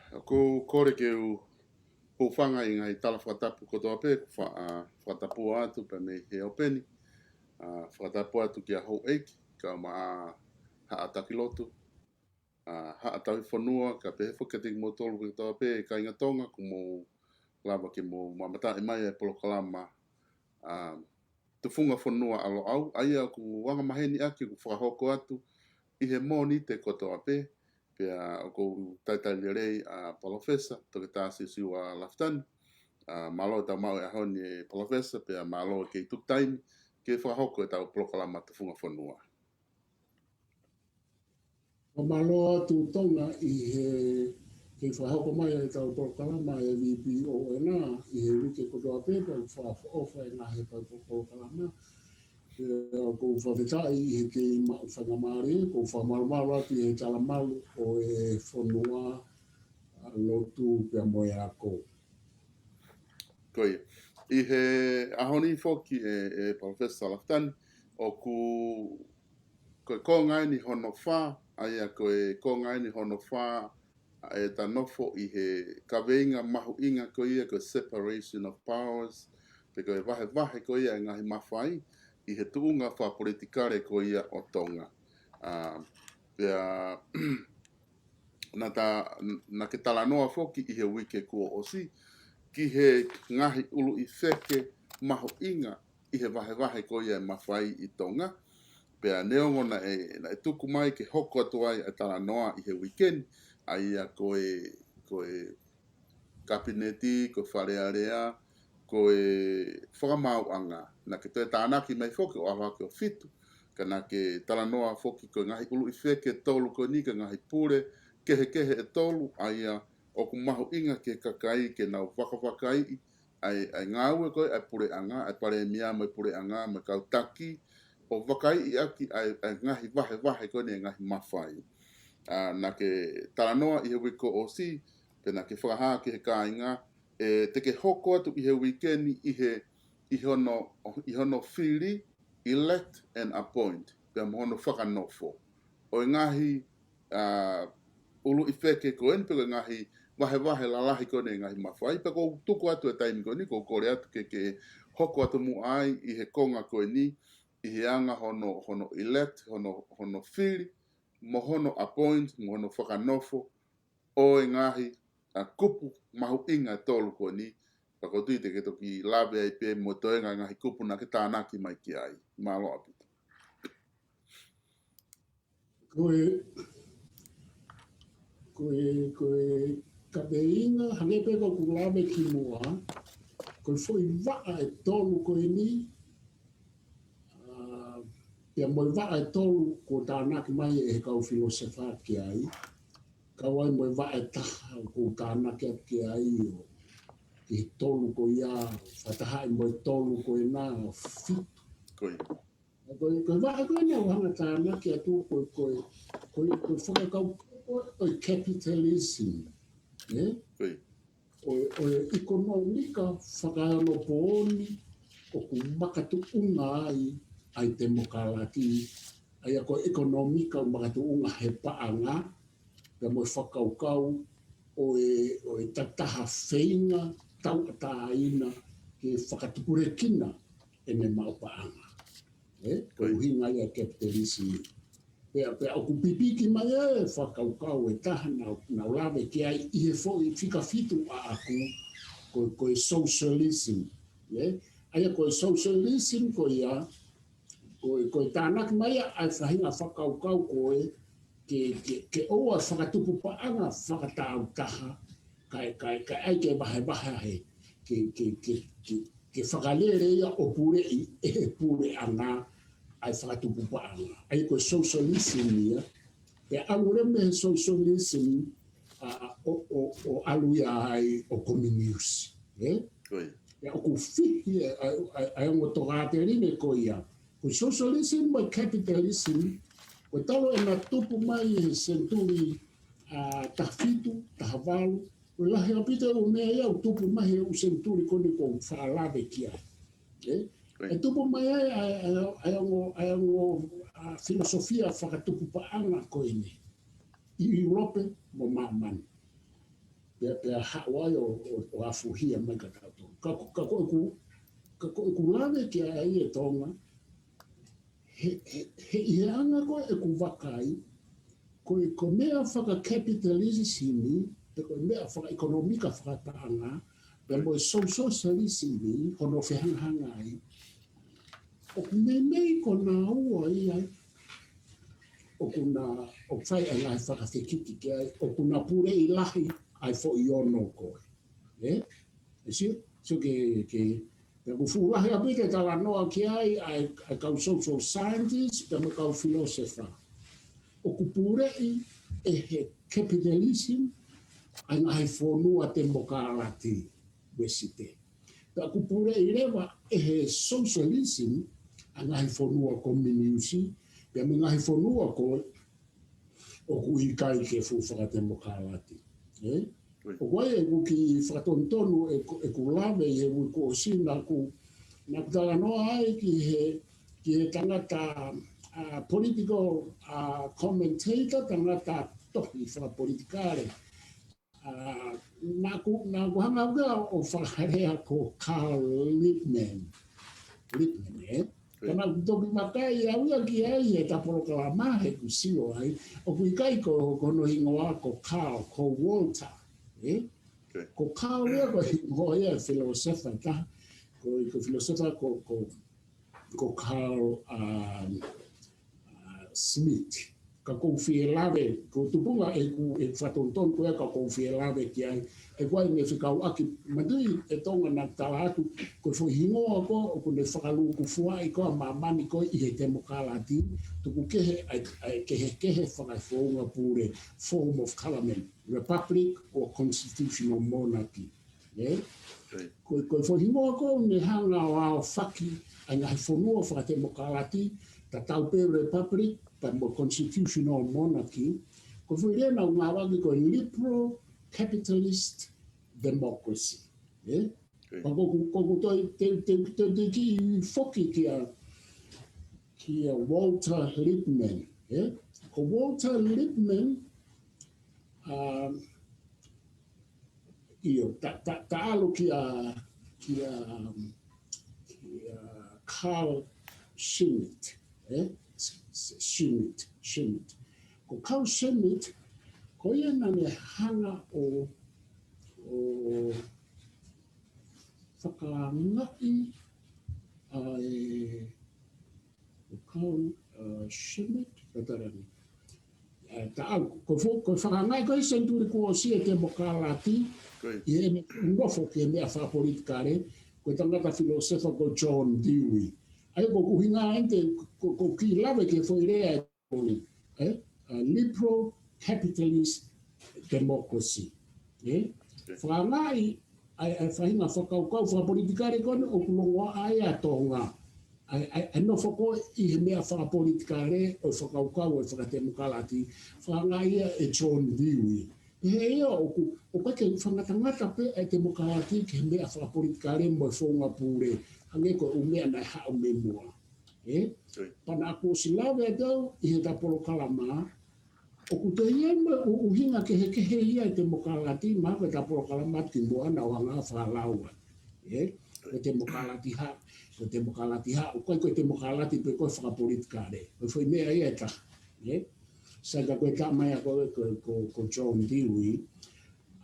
Ko kore ke o whanga i ngai tala whatapu kotoa pē, whatapu atu pe me he openi, whatapu atu ki a hou eiki, ka maa haataki lotu, haatawi whanua, ka pe he whakatiki mo tolu kotoa pē, ka inga tonga ku mo lava ki mo mamata i mai e polo kalama, te funga whanua alo au, aia ku wanga maheni aki ku whakahoko atu, i he mōni te kotoa pē, pia o kou taitali rei a Palofesa, toke tāsi siwa laftani, malo ta mau e ahoni e Palofesa, pia malo ke tuk taimi, ke whakahoko e tau prokalama te funga whanua. O malo atu tonga i he whahoko mai e tau prokalama e VPO e nā, i he wike kotoa pepa i whaofa e ngā he tau prokalama. Ko whawhetai i he ke whangamare, ko whamarumaro atu i he talamalu o e whanua lotu pia moe ako. Koe, i he ahoni whoki e Palofesa laftani, o ku koe kongai ni hono whā, aia koe kongai ni hono whā, e ta nofo i he kaweinga mahu inga ko ia ko separation of powers, pe koe vahe ko ia ngahi mawhai, i he tuunga wha politikare ko ia o tonga. Pea, na ke tala noa whoki i he wike kua osi, ki he ngahi ulu i wheke mahu inga, i he vahe ko ia mawhai i tonga, pea neongo na e tuku mai ke hoko atu ai e tala noa i he weekend, aia koe kabineti, koe wharearea, koe whakamau anga, na ke te tānaki mai whoki o awa ke o fitu, ka na ke tala noa whoki koe ngahi ulu i wheke tolu koe ni, ka ngahi pure, kehe e tolu, aia o ku mahu inga ke kakai, ke nau whakawakai, ai ngāue koe, ai pure anga, ai pare mia mai pure anga, mai kautaki, o wakai i aki ai ngahi vahe koe ni ngahi mawhai. Na ke tala noa i he wiko o si, pe na ke whakaha ki he kāinga, te ke hoko atu i he weekend i hono whiri, elect and appoint, pe mohono whakanofo. O ngahi ulu i wheke ko en, pe ngahi vahe lalahi ko ne ngahi mawhai, pe ko tuku atu e taimi ko ni, ko kore atu ke hoko atu mu ai i he konga ko ni, i he anga hono elect, hono whiri, mo hono appoint, mo hono whakanofo, o ngahi a kupu mahu inga tolu ko ni, kako tui te ke toki lawe ai pe mo toenga ngahi kupu na ke tānaki mai ki ai. Malo apita. Koe kabeinga, hane pe ko lawe ki mua, koe foi waa e tolu koe ni, pia moe waa e tolu ko tānaki mai e kau filosofa ki ai, kawai moe waa e taha ko tānaki ki ai o i tolu ko ia, whatahai moe tolu ko e nā fitu. Koe waa koe nā wahanga tānaki atu koe whakakau o capitalism. O ekonomika whakaano pooni o ku makatu unga ai demokalaki. Ai ko ekonomika makatu unga he paanga. Ka mo whakaukau o e tataha whainga tau ataina ke whakatupurekina e me mau paanga. Ko hinga ia capitalism. Pea o ku pipiki mai e whakaukau e taha na lawe ki ai i he whika fitu a aku koe socialism. Aia koe socialism koe ia, koe tānaki mai ai whahinga whakaukau koe ke oa whakatupu paanga whakatau taha kai ai ke vahe ke whakalere ia o pure i e pure anga ai whakatupu paanga. Ai koe socialism ia, pe alure me socialism o alu ia ai o communist. Ia o ku whihi ai o togate rine ko ia. Koe socialism mai capitalism, koe talo e na tupu mai e senturi tafitu, tahavalu, koe lahi apita o mea ia o tupu mai o senturi koni ko whaalawe kia. E tupu mai ai ango filosofia whakatupu paanga koe ni. I Europe mo mamani. pe Hawaii o afuhia mai ka tau. Ka ku lave ki ai e tonga, he ianga ko e ku wakai, ko mea whaka capitalism, pe ko mea whaka ekonomika whakataanga, pe mo e socialism, hono whehangahanga ai, o ku mei ko nā ua i ai, o kuna o whai ai lai whakawhekiki ki ai, o kuna pure i lahi ai fo i ono koe. E so ke ku fulahi a pite tala noa ki ai kau social scientist, pe mo kau philosopher. O ku pure i e he capitalism, ai ngai whonua te mokarati wesite. Pe ku pure i rewa e he socialism, ai ngai whonua community, pe mo ngai whonua koe, o ku i kai ke fuwhaka te mokarati. O wai e ku ki whakatontonu e ku lawe e ui ko sina ku na kutala noa ai ki he tangata political commentator, tangata tohi whakapolitikare. Nā ku hanga ua o whakarea ko Carl Lippmann. Kana toki makai a ua ki ai e taporo kalama he ku sio ai, o ku ikai ko no hingoa ko Carl, ko Walter. Ko Carl ea ko hingoa ea filosofa ta, ko filosofa ko Carl Smith. Ka kou fie lawe, ko tupunga e whatonton ko ea ka kou fie lawe ki ai, e kwa i me whikau aki madui e tonga na tala atu, ko fo hingoa ko, o ko ne whakalu ku fua i koa mamani ko i he demokalati, tuku kehe whakaifonga pure form of government, republic or constitutional monarchy. Ko fo hingoa ko ne hanga o ao whaki, ai ngai whonua whakademokalati, ta taupe republic, pa mo constitutional monarchy, ko fo irena o ngā wangi ko liberal capitalist democracy. Pa ko te ki whoki ki a Walter Lippmann. Ko Walter Lippmann, ta alo ki a Carl Schmitt. Schmitt. Ko Carl Schmitt, ko ia nane hanga o whakangai ai Carl Schmitt, katarani. Ko whakangai ko i senturi ko o sia te mokalati, i ene nofo ki e mea whapolitikare, ko tangata filosofa ko John Dewey. Ai ko kuhinga ente ko ki lawe ke foi rea liberal capitalist democracy. Whangai ai whahinga whakaukau whapolitikare kone o kulongoa ai a tonga. Ai no whako i he mea whakapolitikare o whakaukau o whakademokalati. Whangai e John Dewey. He ia o kake whangatangata pe e demokalati ke mea whakapolitikare mo e whonga pure. Hange ko umea nai hao me mua. Pana ako silawe atau i he tapolo kalama, o kuto ia mo uhinga ke ia i te mokalati, ma ke tapolo kalama ti mua na wanga whalaua. Ko te mokalati ha, o koe te mokalati pe koe whakapolitikare. Ko foi mea ia ta. Saka koe ta mai a ko John Dewey,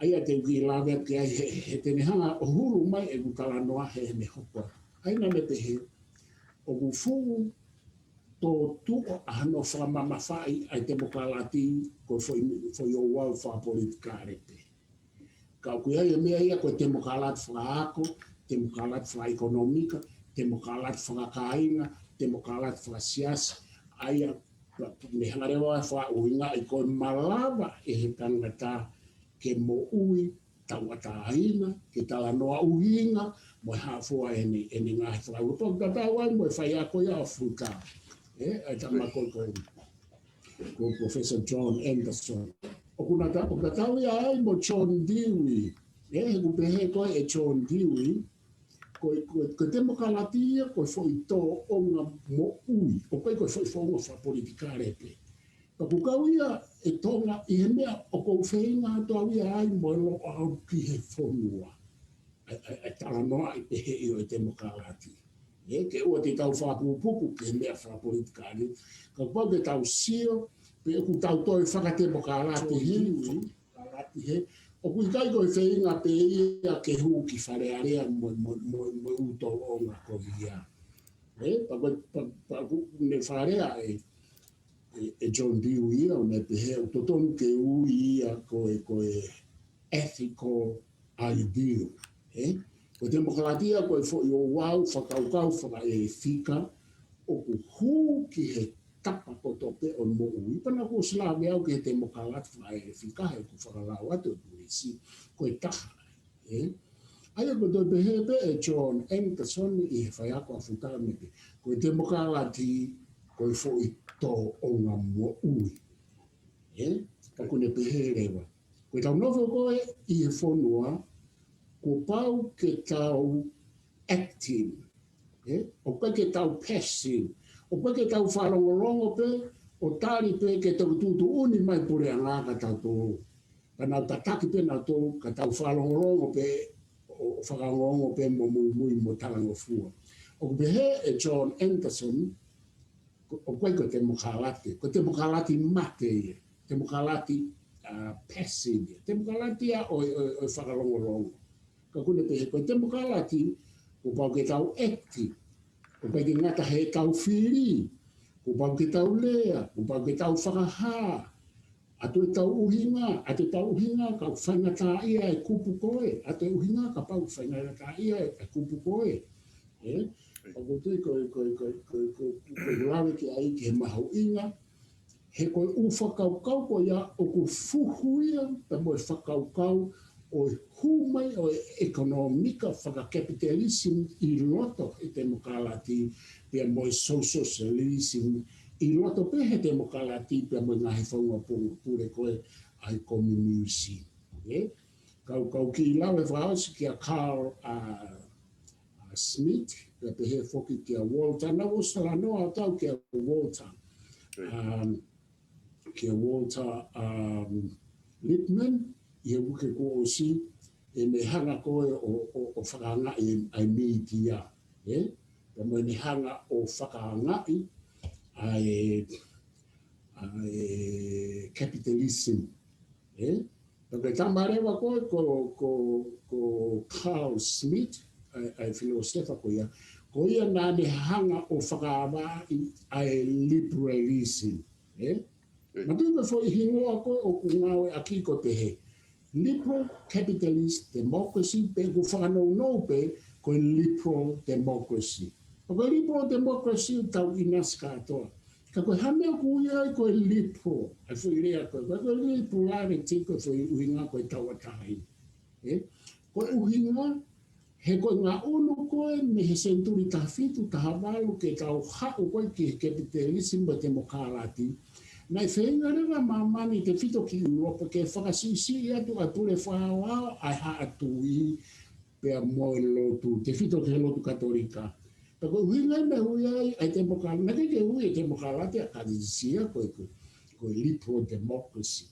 aia te uki lawe ki ai he tene hanga o huru mai e kutala noa he me hopa. Aina me te he, o kufu tō tuko ahano whamama whai ai te mokalati ko foi o wau whapolitikare pe. Ka kuia ia mea ia ko te mokalati whaako, te mokalati whaekonomika, te mokalati whakainga, te mokalati whasiasa, aia me hangarewa whauinga i koe malawa e he tangata ke mo ui, tauata aina, ke tala noa uhinga, mo hafua ene ngahi whakau. Tōk tatau ai mo e whai ako ia o Fuka. Ai tama ko Professor John Anderson. O kuna tatau ia ai mo John Dewey. He kupehe koe e John Dewey. Ko demokalati ia koe foi tō onga mo ui. O koe koe foi whaunga whapolitikare pe. Paku kau ia e tonga I he mea o kou whainga toa ia ai mo lo au ki he whonua. Ai tala noa I pe he I o te mokalati. Ke ua te tau whapupupu ke he mea whapolitikari. Ka pau ke tau sio, pe ku tau toi whakate mokalati hiwi, mokalati he. O kui kai koe whainga pe ia ke hu ki wharearea mo uto o ngā kovia. Paku ne wharea e John Dewey ia o me te heo totonu ke ui ia koe ethical ideal. Ko te mokalatia koe fo I o wau whakaukau whaka e whika o ku hū ki he tapa kotope o mo ui. Pana ko slawe au ke te mokalati whaka e whika he ku whakalau atu o turisi koe taha. Aia ko toi pehepe e John Anderson I he whaiako a whutamete. Koe te mokalati koe fo I tō o ngā mua ui. Pakune pehe rewa. Koe tau nofo koe I he whonua, ko pau ke tau acting. O koe ke tau passive. O koe ke tau whalongolongo pe, o tāri pe ke tau tutu uni mai pure a ngā ka tau tō. Kana tataki pe nā tō, ka tau whalongolongo pe, o whakangongo pe mo mui mo talango fua. O pehe e John Anderson, o koe ko te mokalati. Ko te mokalati mate ia. Te mokalati passive ia. Te mokalati ia o whakalongolongo. Ka kune pehe ko te mokalati, ko pau ke tau acti. Ko pau ke ngata he tau whiri. Ko pau ke tau lea. Ko pau ke tau whakaha. Ato e tau uhinga. Ato e tau uhinga ka whaingata ia e kupu koe. Ato e uhinga ka pau whaingata ia e kupu koe. Ako tui koe lawe ki ai ki he mahau inga, he koe u whakaukau ko ia o ku fuhu ia, ta moe whakaukau o humai o ekonomika whakakapitalism I loto I te mokalati, pia moe socialism I loto pe he te mokalati, pia moe ngahi whaunga pure koe ai komuniusi. Kau ki lawe whaosi ki a Carl Smith, pe he foki ki a Walter, na usala noa tau ki a Walter. Ki a Walter Lippmann, I he wuke ko o si, e me hanga koe o whakangai ai media. Pe mo ne hanga o whakangai ai capitalism. Pe tamarewa koe ko Carl Smith, ai filosofa ko ia nā ne hanga o whakawa ai liberalism. Ma tui me fo I hingoa koe o kungawe aki ko te he. Liberal capitalist democracy pe ko whakanou pe ko liberal democracy. Ko liberal democracy tau inas katoa. Ka koe hame ko ia ko liberal. Ai fo irea koe. Ko liberality ko fo uhinga koe tau atai. Ko uhinga he koe ngā ono koe me he senturi tawhitu tahawalu ke tau hau koe ki he capitalism ba te mokalati. Nai whenga rewa mamani te whito ki Europa ke whakasisi atu a pure whāwao ai ha atu I pia moe lotu, te whito ke lotu katolika. Pa koe huinga me hui ai te mokalati, na ke hui te mokalati a kadisia koe liberal democracy.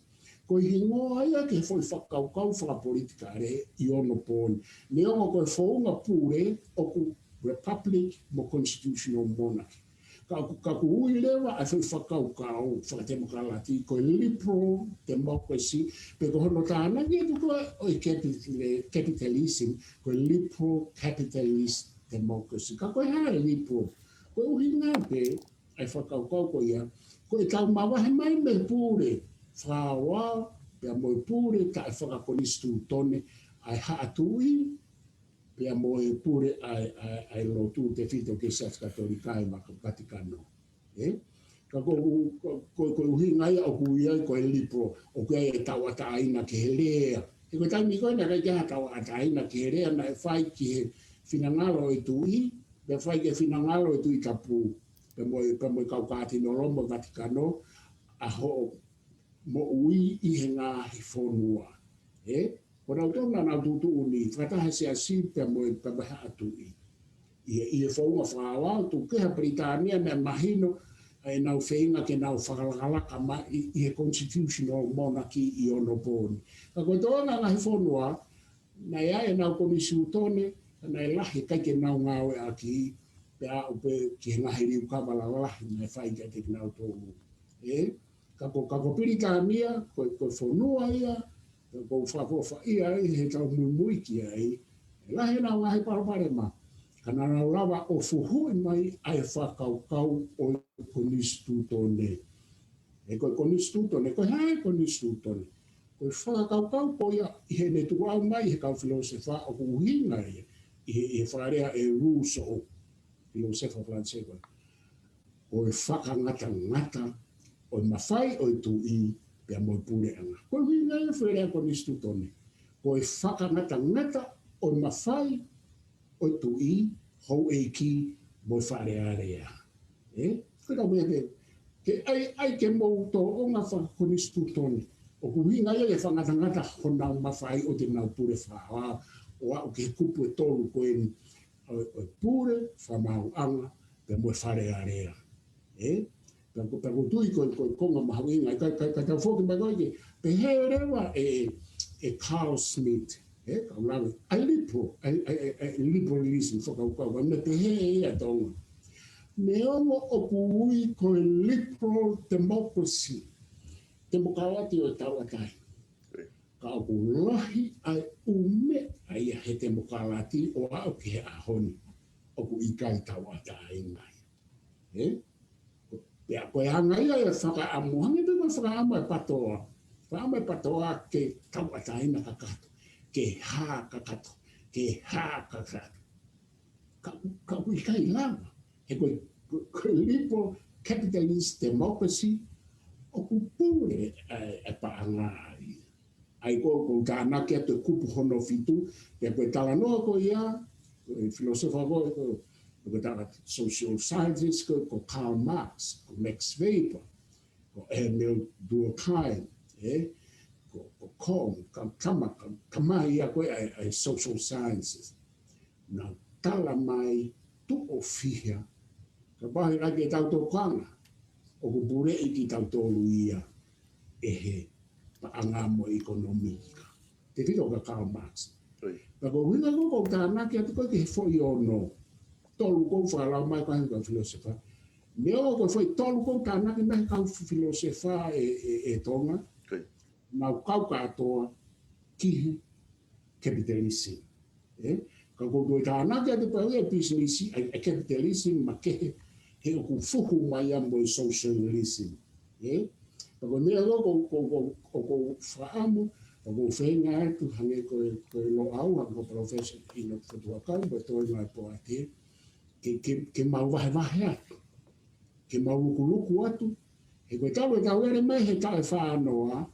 Ko hingo ai ke foi whakaukau whakapolitika re I ono pōni. Ne ongo koe whaunga pure o ku republic mo constitutional monarchy. Ka ku ui lewa ai foi whakaukau whakatemokalati ko liberal democracy pe ko hono tāna ki tu koe o capitalism ko liberal capitalist democracy. Ka koe hae liberal. Ko uhinga pe ai whakaukau ko ia ko I tau mawahe mai me pure. Whawa, pia moe pure ka e whakakonistu tone ai haatui, pia moe pure ai lotu te whito ke South Katolika I maka Vatikano. Ka koe uhinga ia o kui ai koe libro, o koe e tau ataina ke he lea. E koe taimi koe na kai kia tau ataina ke he lea na e whai ki he whinangalo e tui, pe whai ke whinangalo e tui tapu, pe moe kaukati no Roma Vatikano, a ho mo ui I he ngāhi whonua. Ko rau tōna nā tūtu uni, whataha se a si pe moe pabaha atui. I he whaunga whāwau, tu keha Britania me mahino, ai nau whainga ke nau whakalaka ma i he constitutional monarchy i ono pōni. Ka koe tōna ngahi whonua, nei ai nau komisi utone, nei lahi kai ke nau ngāwe a ki, pe a upe ki he ngahi riu kawala lahi, nei whai ke te nau tōnu. Ka ko pirika mia, koe whonua ia, ko whakofa ia he tau mui ki ai, lahi nau ngahi parapare ma. Kana nau lawa o fuhui mai ai whakaukau o konistutone. E koe konistutone, koe hae konistutone. Koe whakaukau ko ia i he netu au mai he kau filosefa o kuhinga ia. I he wharea e Rousseau, filosefa Francais koe. Koe whakangata o i mawhai o i tu i pia moi pure anga. Koe hinga ia wharea konistutone. Koe whakangata o i mawhai o tu i hou e ki mo whare area. Koe tau mea ke ai ke mou tō o ngā whakonistu tōni. O kuhinga ia e whangatangata honau mawhai o te nau pure whaha. O au ke kupu e tōru koe ni o pure whamau anga pe mo whare area. Pako tui koe konga mahawinga. Kai tau whoki mai koe ke pe he rewa e Carl Smith. Liberalism whakaukau, me te he ea tonga. Me ongo o pui koe liberal democracy, demokawati o tauatai. Ka oku lahi ai ume ai he demokawati o au ki he ahoni, oku ikai tauatai ngai. Pea koe hanga ia e whakaamuhangi te koe whakaamu e patoa. Whakaamu e patoa ke tauatai na kakato. Ke hā kakato, ke hā kakato. Ka ui kai lava. He koe liberal capitalist democracy o kupure e paangari. Ai ko tānaki atu kupu hono fitu, e koe talanoa ko ia, filosofa ko tala social scientist ko Karl Marx, ko Max Weber, ko Emil Durkheim, ko kama ia koe ai social sciences. Na tala mai tu o fihia, ka pahi rake tau tō kanga, o ku pure i ki tau tōru ia, e he paangamo ekonomika. Te whito ka Karl Marx. Ka ko winga ko tānaki atu koe ke he fo i ono, tolu kou whakalau mai kahi ka filosofa. Meo ko foi tolu kou tānaki mai ka filosofa e tonga, nau kau katoa kihi capitalism. Ka koutou i tānaki atu pau e business e capitalism ma kehe he oku fuku mai amo i socialism. Ka ko mea ko whaamu, ka ko whenga atu hange koe lo au, hange ko professor i no whatuakau, pa toi mai po ate, ke mau wahe atu, ke mau luku atu, he koe tau e tau ere mai he tau e whaanoa,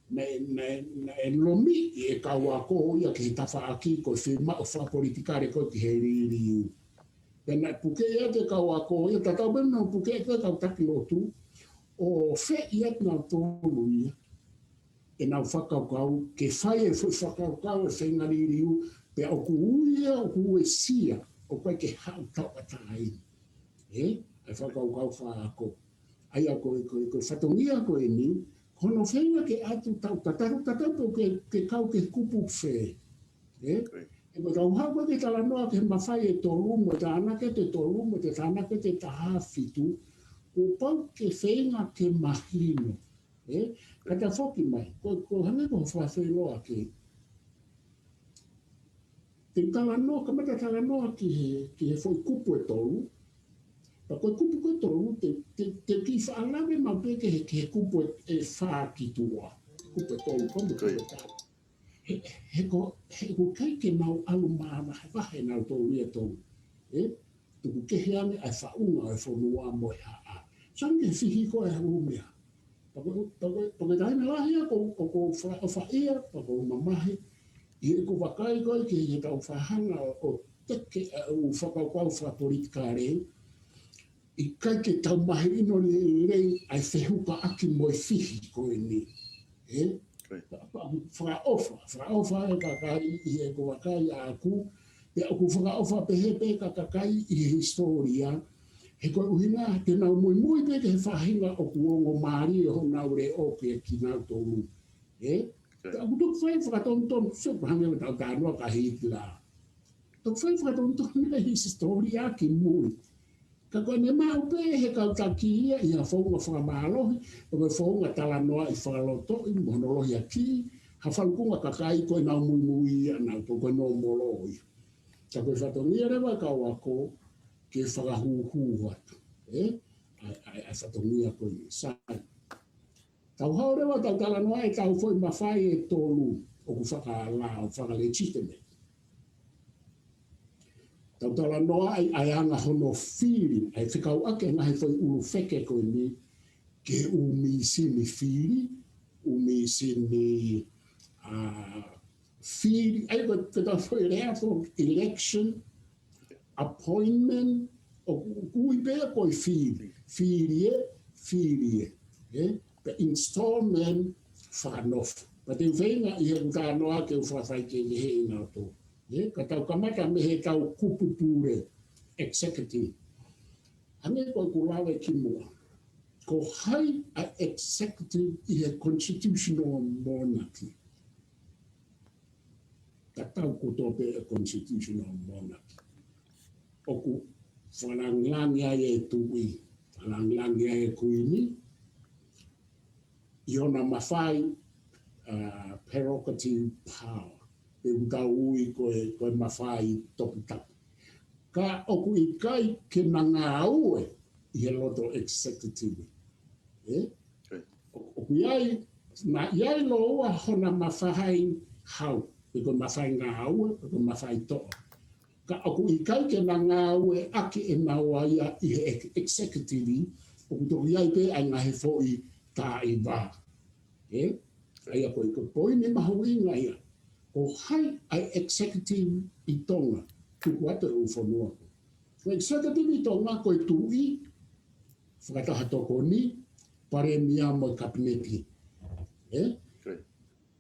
na e lomi e kaua ko ia ke tafa aki ko firma o fa politikare ko ki heri pena puke ia te kaua ko ia tata ben no puke te tau taki lotu o fe ia na tolu ia e na whakaukau ke whai e whakaukau e whengaririu pe o kuuia o kuesia o koe ke hau tau atai ai whakaukau whaako ai a koe whatongia koe ni kono whenga ke atu tau tataru ke kau ke kupu whe. E ko tau hau ke talanoa ke mawhai e tōrumo, te anake te tōrumo, te anake te taha fitu, ko pau ke whenga ke mahino. Kata whoki mai, ko hange ko whawheloa ke. Te talanoa, kamata talanoa ki he whoi kupu e tōru, pa koe kupu koe tōru, te ki whaalawe ma peke he kupu e whākitua. Kupu e tōru, komu kupu e tāru. He ko kai ke mau alu māma, he wahe nau tōru ia tōru. Tuku kehe ane ai whaunga e whonua mo e haa. Sanke whihi ko e haumea. Pa koe taina lahia ko whaia, pa ko mamahe, i e ko wakai koe ke he tau whahanga o teke u whakaukau whapolitika reu. I kai ke tau mahi ino rei ai whehuka aki mo e whihi koe ni. Whakaofa e kakai i e ko wakai a aku, pe aku whakaofa pehe pe kakai i historia, he koe uhinga, te nau mui pe ke he whahinga o kuongo maari ho nau re o ke ki nau tōru. Ka utuk whai whakatonton, so hange o tau tānoa ka hiti la. Tok whai whakatonton na his story a ki mui. Ka koe ne mau pe he kau taki ia i ha whaunga whakamalohi, o me whaunga tala noa i whakaloto i mohonolohi a ki, ha whalukunga kakai koe nau mui ia nau to koe no moloi. Ka koe whatongia rewa kau ako, ke whakahuhu atu. Ai whatongia koe ni sai. Tau hau rewa tau tala noa e tau foi mawhai e tōlu o ku whakalao, whakalegitimate. Tau tala noa ai anga hono whiri, ai whikau ake ngahi foi uru wheke koe ni, ke umi sini whiri, umi sini whiri, ai koe tau foi rea for election, appointment, o kui pēr koe whiri, whiri e, the installment whanof. Pa te whenga i he utanoa ke uwhawhai ke he inga tō. Ka tau kamata me he tau kupupure, executive. Ane koe kulawe ki mua. Ko hai a executive i he constitutional monarchy. Ka tau kutope a constitutional monarchy. Oku whananglangi ai e tui, whananglangi ai e kuini, i ona mawhai prerogative power, e utau ui koe mawhai topu tapu. Ka oku i kai ke nanga aue i he loto executive. Oku iai, na iai loa hona mawhai hau, e koe mawhai ngā aue, e koe mawhai toa. Ka oku i kai ke nanga aue ake e naua ia i he executive, oku toku iai pe ai ngahe fo i tā i wā. Ai a koe poi ni mahu inga ia. O hai ai executive i tonga, tuku atu e uwhanua. Ko executive i tonga koe tui, whakataha toko ni, pare mia mo kabineti.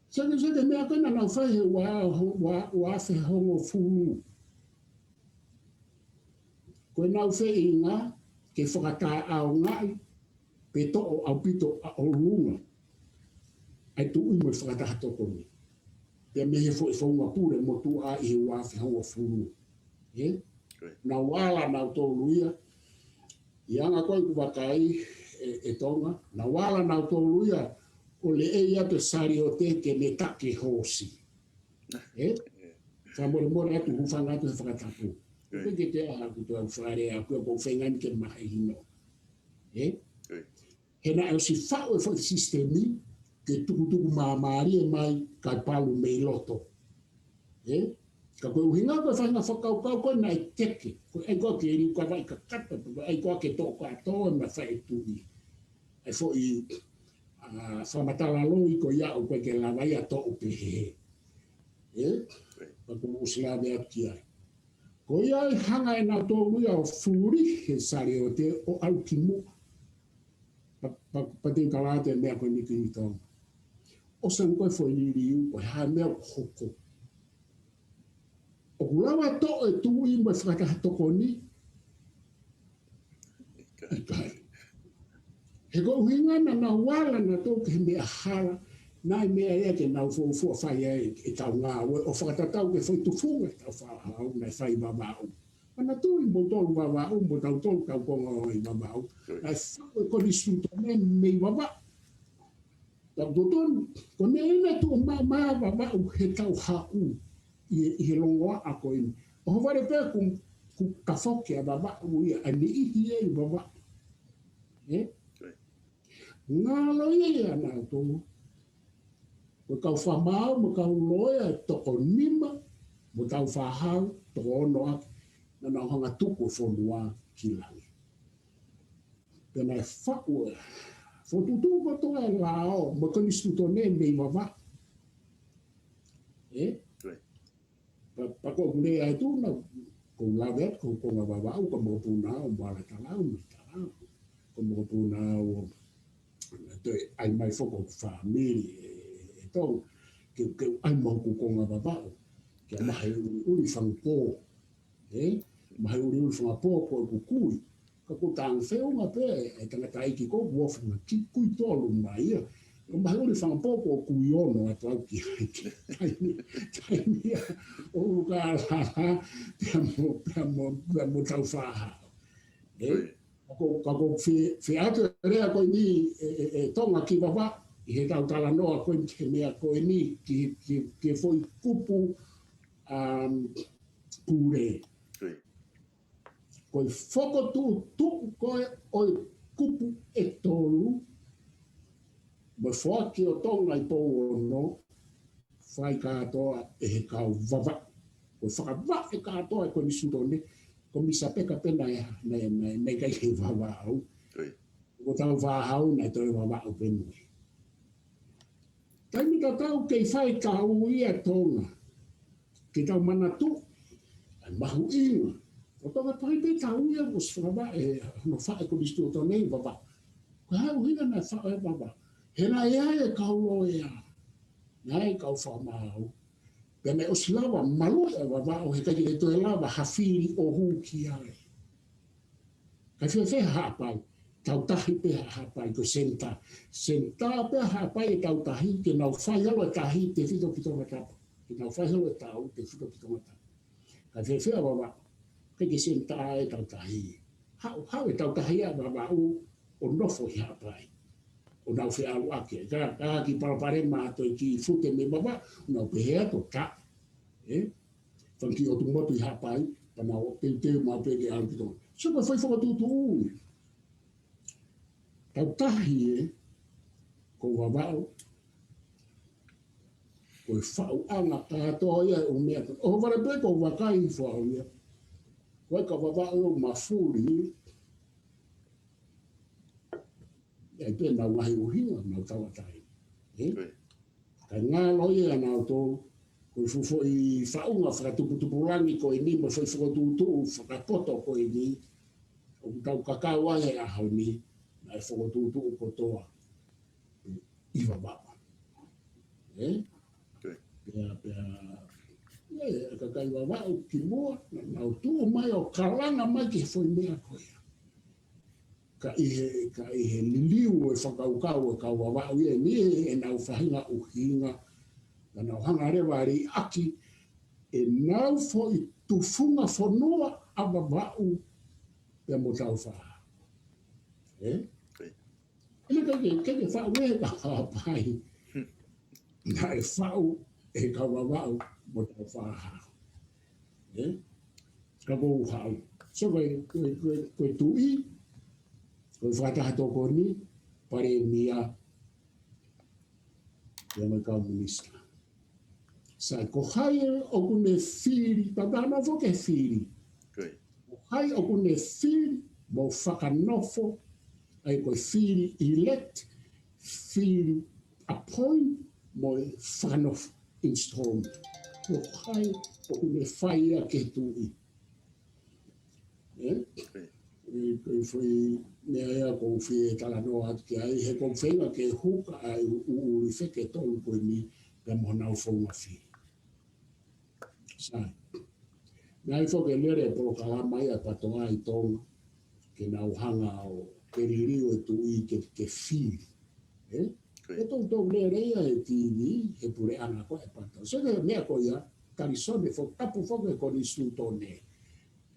Saka mea koe na nau whai he wā whi hongo furu. Koe nau whi inga, ke whakataa au ngai, pe to'o au pito a o runga. Ai tu ui mo whakataha toko ni. Pea mehe fo i whaunga pure mo tu a i he wāwhi hongo furu. Na wala nau tōru ia, i anga koe ku wakai e tonga, na wala nau tōru ia, o le e ia te sari o te ke me take hosi. Whamore atu hufanga atu he whakatapu. Koe ke te aha ku tu au whare a koe kou whengani ke maha hino. He na au si whao e whai sistemi, ke tuku maamari e mai kai palu mei loto. Ka koe uhinga koe whainga whakaukau koe na i teke. Koe ai koe ke eri koe vai ka kata, ai koe ke tō koe atoa ma whai tui. Ai fo i whamatala loi koe iau koe ke lawai a tō upe he. Ka koe usilave ati ai. Koe iai hanga e nā tō ui au furi he sari o te o au ki mua. Pa te kalate mea koe niki ni tonga. O san koe fo i riu, koe hae mea hoko. O kulawa to e tui mo whakataha toko ni. I kai. He ko uhinga na wala na tō ke mea hala, nai mea ea ke nau fua whai e tau ngā, o whakatatau ke whai tufunga e tau whahau, nai whai babau. Ana tō i mo tōru babau, mo tau tōru kau konga o i babau. Nai whau e koni sūtone mei babau. Tau tōtonu, ko ne ina tō maa babau he tau hau i he longoa a koe ni. O haware pēr ku ka whoke a babau ia, a ni iti e i babau. Ngā loia ia nā tō. Mo kau whamau, mo kau loia toko nima, mo tau whahau, toko ono ake, na nā hanga tuku whonua ki langi. Pēnei whakua, whotutu kotoa e lao, mo koni stutone mei wawa. Pako kune ai tūna, ko lavet, ko konga wawau, ko mo pūnao, mo ala talau, mi talau. Ko mo pūnao, ai mai whoko whamiri e tau, ke ai mau ku konga wawau, ke mahe uri whangpō, mahe uri whangpō ko ku kui, ka ko tang feo nga pe e tanga tai ki ko wo fa ki ku to lu mai o mai o le fa poco ku yo no atu ki tai o ka la mo tau fa ko fi atu rea ko ni tonga ki wa i he tau tala noa koe ke mea koe ni ki foi kupu pure. Koe whoko tu koe oi kupu e tolu mo whaki o tonga i pou o no whai katoa e he kau wawa. Koe whakawa e katoa e koe ni surone ko mi sapeka pena nei kai he wawa au. Ko tau wahau nei toi wawa au penui. Tai mi tau kei whai kau ia tonga. Ki tau mana tu, mahu inga. O tonga pai pe tau ia mos whaba e no whae ko listu o tonei baba. Ko hau hina na whae baba. Hena ea e kau o ea. Nai kau whamau. Pene o silawa malu e baba o he kai e to e lawa hawhiri o hu ki ai. Kai whewhe hapai. Tau tahi pe hapai ko senta. Senta pe hapai e tau tahi ke nau whai alo e tahi te whito ki tonga tapa. Ke nau whai alo e tau te whito ki tonga tapa. Ka whewhea wawa, ke senta e tau tahi. Hau e tau tahi a wawa o nofo i hapai. O nau whea alu ake. Ka ki parapare mato i ki fute me wawa, o nau pehea to ta. Whanki o tu motu i hapai, pana o teu mau peke alu ki tonga. So ka whai whakatutu ui. Tau tahi e, ko wawao, ko e whau anga katoa ia o mea. O wale pe ko wakai whau ia. Ko e ka wawao mafuri, ia pe nau wahi uhinga, nau tawatai. Ka ngā loia nau tō, ko e fufo i whaunga whakatuputupurangi ko e ni, ma whai whakatutu, whakapoto ko e ni, o tau kakao ai a hau ni, ai whakatutu o kotoa i wawao. Ka kai wawao ki mua, nau tū mai o karanga mai ki foi mea koe. Ka ihe liliu e whakaukau e ka wawao ia ni e nau whahinga uhinga, ka nau hanga rewa ri aki, e nau fo i tufunga whanua a wawao pe mo tau whaha. Keke whau e ka hapai, na e whau e ka wawao mo tau whaha. Ka kou hau. So koe tui, koe whataha toko ni, pare mia, ia mai kau minista. Sai ko hai o kune whiri, tatana whoke whiri. Ko hai o kune whiri, mo whakanofo, ai koe whiri elect, whiri appoint, mo whakanofo installment. Ko hai o kune whaia ke tui. Koe whi mea ea kou whi e tala noa atu ki ai, he kou whenga ke huka ai uri wheke tolu koe ni, pe mo nau whaunga whi. Sai. Nai whoke lere po kalamai a patoa i tonga, ke nau hanga o peririu e tui ke whi. E tau lere ia e TV, he pure anga koe e patoa. So mea koe ia, karisone, tapu whoke koni stutone.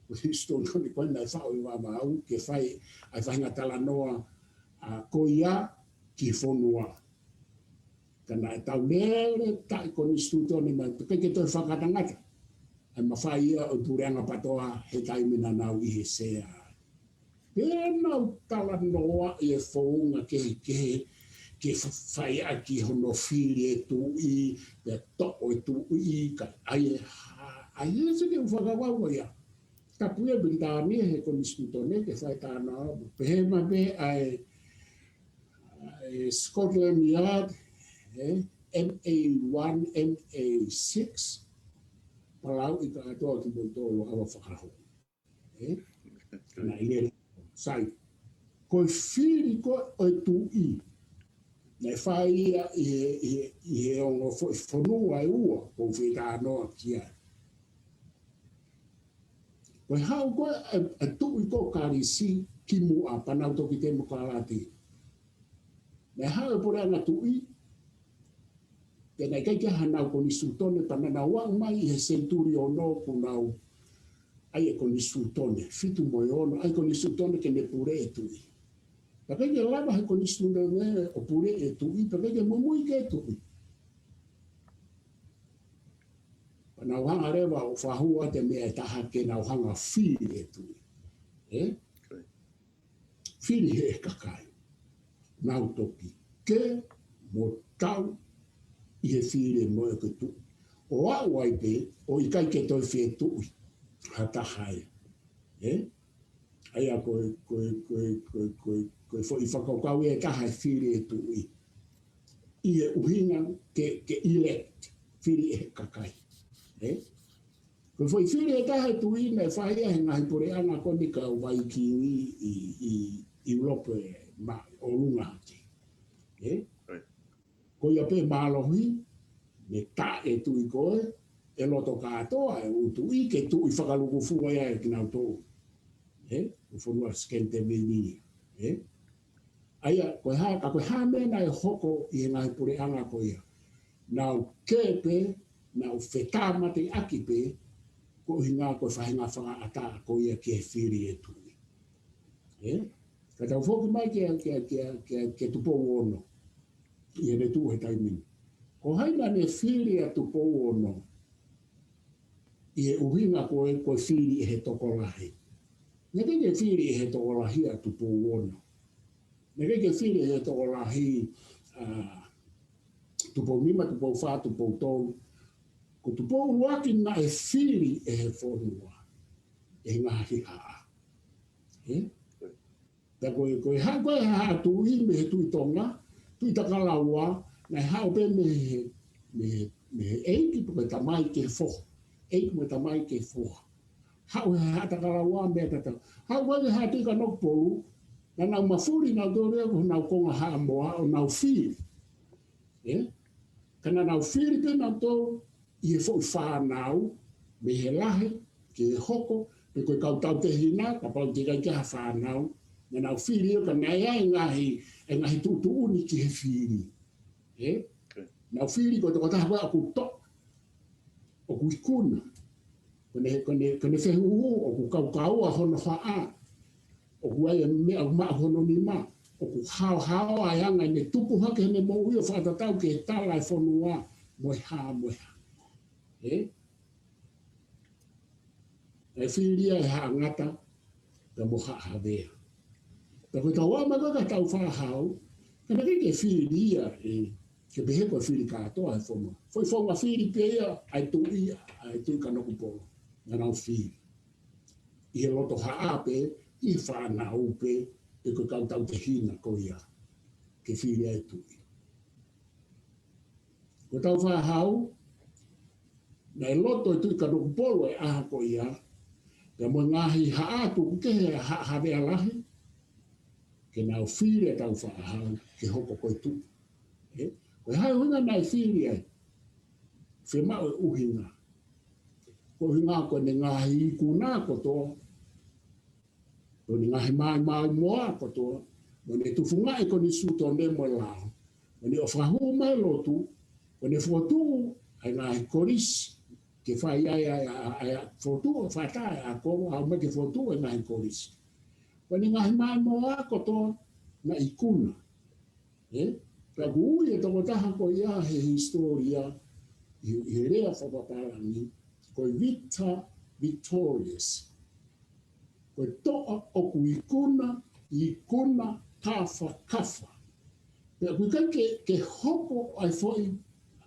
Stutone koe nai whao i wama au, ke whai, ai whainga tala noa a koe ia ki whonua. Kana e tau lere, tai koni stutone, ma peke toi whakatangata. Ai mawhai ia o pureanga patoa he taimina nau i he sea. Pēnau tala noa i e whaunga ke whai aki hono whiri e tui, pe toko e tui, ka ai e se ke whakawaua ia. Ka puia bintani he koni stutone, ke whai tāna, pehema me ai Scotland Yard, MA1, MA6, palau i ka atoa ki boitolo awa whakaho. Nā inere, sai. Koe whiri koe oi tui. Nei whai ia i he ongo whanua e ua, kou whita anoa ki ai. Koe hau koe e tui ko karisi kimu a panau toki te mokalati. Me hao pore anga tui, tēnei kai kia hanau ko ni sutone panana wang mai he senturi o no kunau ai e ko ni sutone, fitu moi ono, ai ko ni sutone ke ne pure e tui. Pakai ke lava he ko ni sutone o pure e tui, pakai ke mumui ke tui. Panau hanga rewa o whahua te mea e taha ke nau hanga whiri e tui. Whiri he e kakai. Nau toki ke mo tau i he whiri mo e ke tui. O au ai pe, o i kai ke toi whi tui. Hata hai. Aia koe i whakaukau e taha e whiri e tui. I e uhinga ke elect whiri e kakai. Koe foi whiri e taha e tui me whahia he ngahi pore anga koni ka wai kiwi i Urope o lunga hati. Ko ia pe mālohi, me ta e tui koe, e loto katoa e utui ke tui whakaluku fua ia e kinau tō. O whanua skente meni. Aia, koe hā mena e hoko i e ngai pure anga ko ia. Nau kepe, nau whetamate aki pe, ko hinga koe whahinga whanga ata ko ia ke whiri e tui. Ka tau whoki mai ke tupou ono. I ene tū he taimini. Ko haina ne whiri a tupou ono. I e uhinga koe whiri e he tokolahi. Neke ke whiri e he tokolahi a tupou ono. Neke ke whiri e he tokolahi tupou nima, tupou wha, tupou tau. Ko tupou waki na e whiri e he whonua. E ngahi haa. Ta koe ha tui me he tui tonga, tui takalaua, na hao pe me eiki po tamai ke fo. Eiki mo tamai ke fo. Hao he ha takalaua me tata. Hao wale ha tika nokpou, na nau mafuri nau dore ko nau konga ha moa o nau whiri. Kana nau whiri pe nau tō, i e fo whanau, me he lahe, ke hoko, pe koe kautau te hina, ka pau te kai kia whanau, na nau whiri o ka nei ai ngahi tutu uni ki he whiri. Nau whiri ko te kotaha koe aku to, o ku ikuna, kone whehuhu, o ku kaukaua hono whaa, o ku ai mea maa hono ni maa, o ku hao ai anga ne tupu hake hene mo ui o whakatatau ke tala e whanua, moe ha. E whiria e ha ngata, ka moha havea. Ta koe tau ama kaka tau whahau, kana ke whiria ke pehe koe whiri katoa e whanua. Foi whonga whiri pea, ai tui kanoku polo, na nau whiri. I he loto haape, i whanau pe, e koe kautau te hina ko ia, ke whiria e tui. Ko tau whahau, na e loto e tui kanoku polo e aha ko ia, ka mo ngahi haatu ke he havea lahi, ke nau whiri e tau whahau, ke hoko koe tui. Koe hai hunga nai whiri ai, whe mau e uhinga. Ko hinga koe ne ngahi i kuna koto, ko ne ngahi mai moa koto, ko ne tufunga e ko ni suto ne mo lao. Ko ne o whahu mai lotu, ko ne whotu ai ngahi korisi, ke whai ai whotu o whatai a koro, au me ke whotu e ngahi korisi. Ko ne ngahi mai moa koto, na ikuna. Ka ui e toko taha ko ia he historia, i rea whapaparani, ko victorious. Ko toa o ku ikuna kafa. Pea kui kai ke hoko ai foi,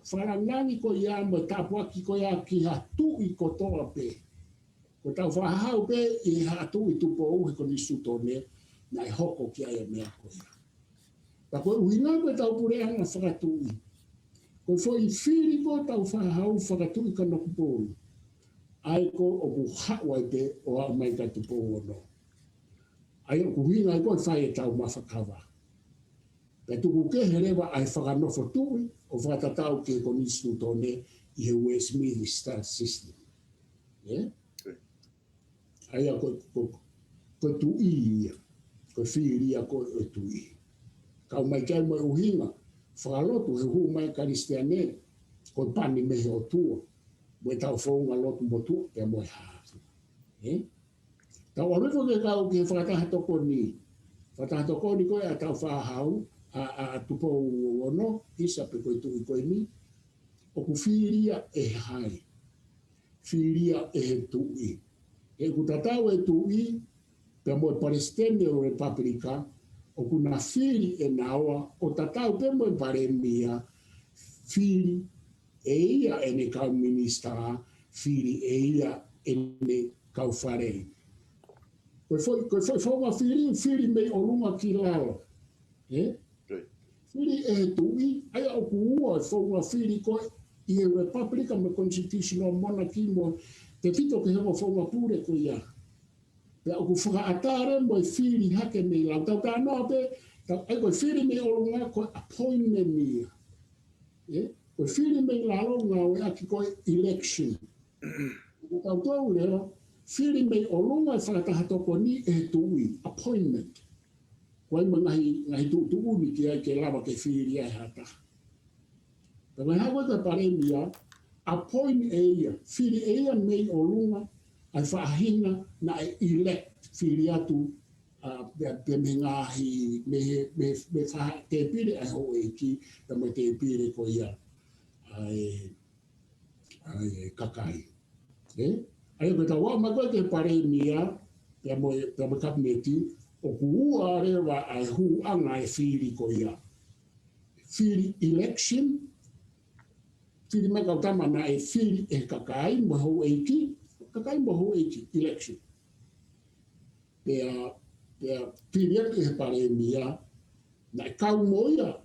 wharangangi ko ia mo tapuaki ko ia ki hatu i ko toa pe. Ko tau whahau pe i hatu i tupo uhe ko ni sutone, na i hoko ki aia mea ko ia. Ta koe uhinga koe tau pure anga whakatui. Koe foi whiri ko tau whahau whakatui ka noku pōru. Ai ko o ku hawai pe o au mai ka tupo ono. Ai o ku hinga koe whai e tau mawhakawa. Ka tuku ke herewa ai whakanofo tui o whakatatau ke ko nisu tone i he Westminster system. Ai a koe tu ia. ko firia ko e tui. Kau mai kai mai uhinga, whakalotu he hu mai karistiane, ko pani mehe o tua, mo tau whaunga lotu mo tua, te mo hātu. Tau arifo ke kau ke whakatahatoko ni, whakatahatoko ni koe a tau whahau, a tupo ono, isa pe koe tui koe ni, o ku firia e hai, firia e he tui. E ku tatau e tui, pe mo Palestine o Republika, o kuna firi e naoa, o tatau pe mo paremia, firi e ia e ne kau minista, firi e ia e ne kau wharei. Koe whonga firi mei o lunga ki lao. Firi e tui, ai au kuua e whonga firi koe i e Republika me Constitutional Monarchy mo te pito ke hewa whonga pure koe ia. Pea o ku whakaatare mo e firi hake mei lau. Tau tā noa pe, ai koe firi mei o lunga koe appointment mia. Koe firi mei lalo ngau e aki koe election. Tau tau lera, firi mei o lunga e whakatahatoko ni e tui, appointment. Koe ma ngahi tu uni ki ai ke lava ke firi ai hata. Pea mai hawa te pare mia, appoint e ia, firi e ia mei o lunga, ai whaahina na e elect firi atu pe me ngahi, me whaha te pire ai ho e ki, pe me te pire ko ia ai kakai. Ai ko tawa ma ko te pare mia, pe mo kabineti, o kuua rewa ai hu anga e firi ko ia. Firi election, firi me kautama na e firi e kakai, mo ho e ki, kakai mo ho e ki, election. Pea firi e he pare mia, na e kau mo ia,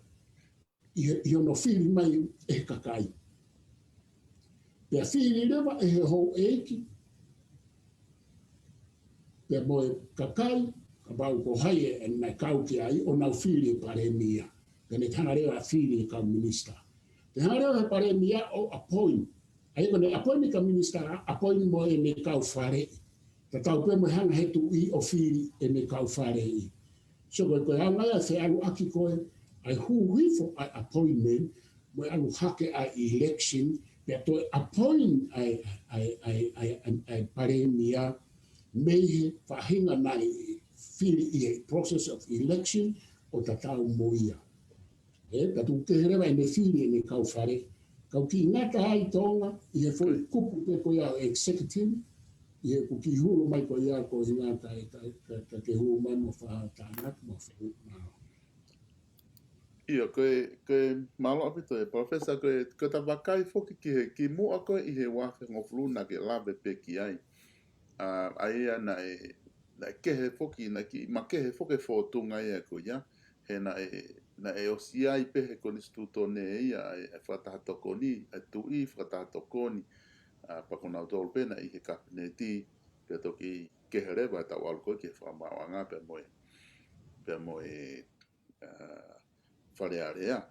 i ono firi mai e kakai. Pea firi rewa e he ho e ki, pea mo e kakai, ka bau ko hai e na kau ki ai, o nau firi e pare mia. Pea ne tana rewa firi e kau minista. Te hana rewa e pare mia o appoint. Ai ko ne appoint ka minista, appoint mo e ne kau whare. Ta tau pe mo hanga he tu i o firi e ne kau whare i. So koe hanga ia se alu aki koe, ai hu hifo ai appointment, mo alu hake ai election, pea toi appoint ai pare mia, mei whahinga nai firi i a process of election o tatau moia. Tatu te herewa ne firi ne kau whare. Kau ki ngata hai tonga, i he foi kupu te koia executive, i he kuki hulu mai koia ko i ngata ka ke hulu mai mo wha tānak mo wha ngā. Ia, koe malo apito e profesa, koe ta wakai foki ki mua koe i he wafe ngofluna ke lawe pe ki ai. Aia na e kehe foki, ma kehe foki fōtunga ia ko ia, he na e osi ai pehe ko nistuto ne ia, e whatahatoko ni, e tui whatahatoko ni, pakona o tolu pena i he kabineti, pia toki kehe rewa e tau alko ki e whamawanga pia moe wharearea.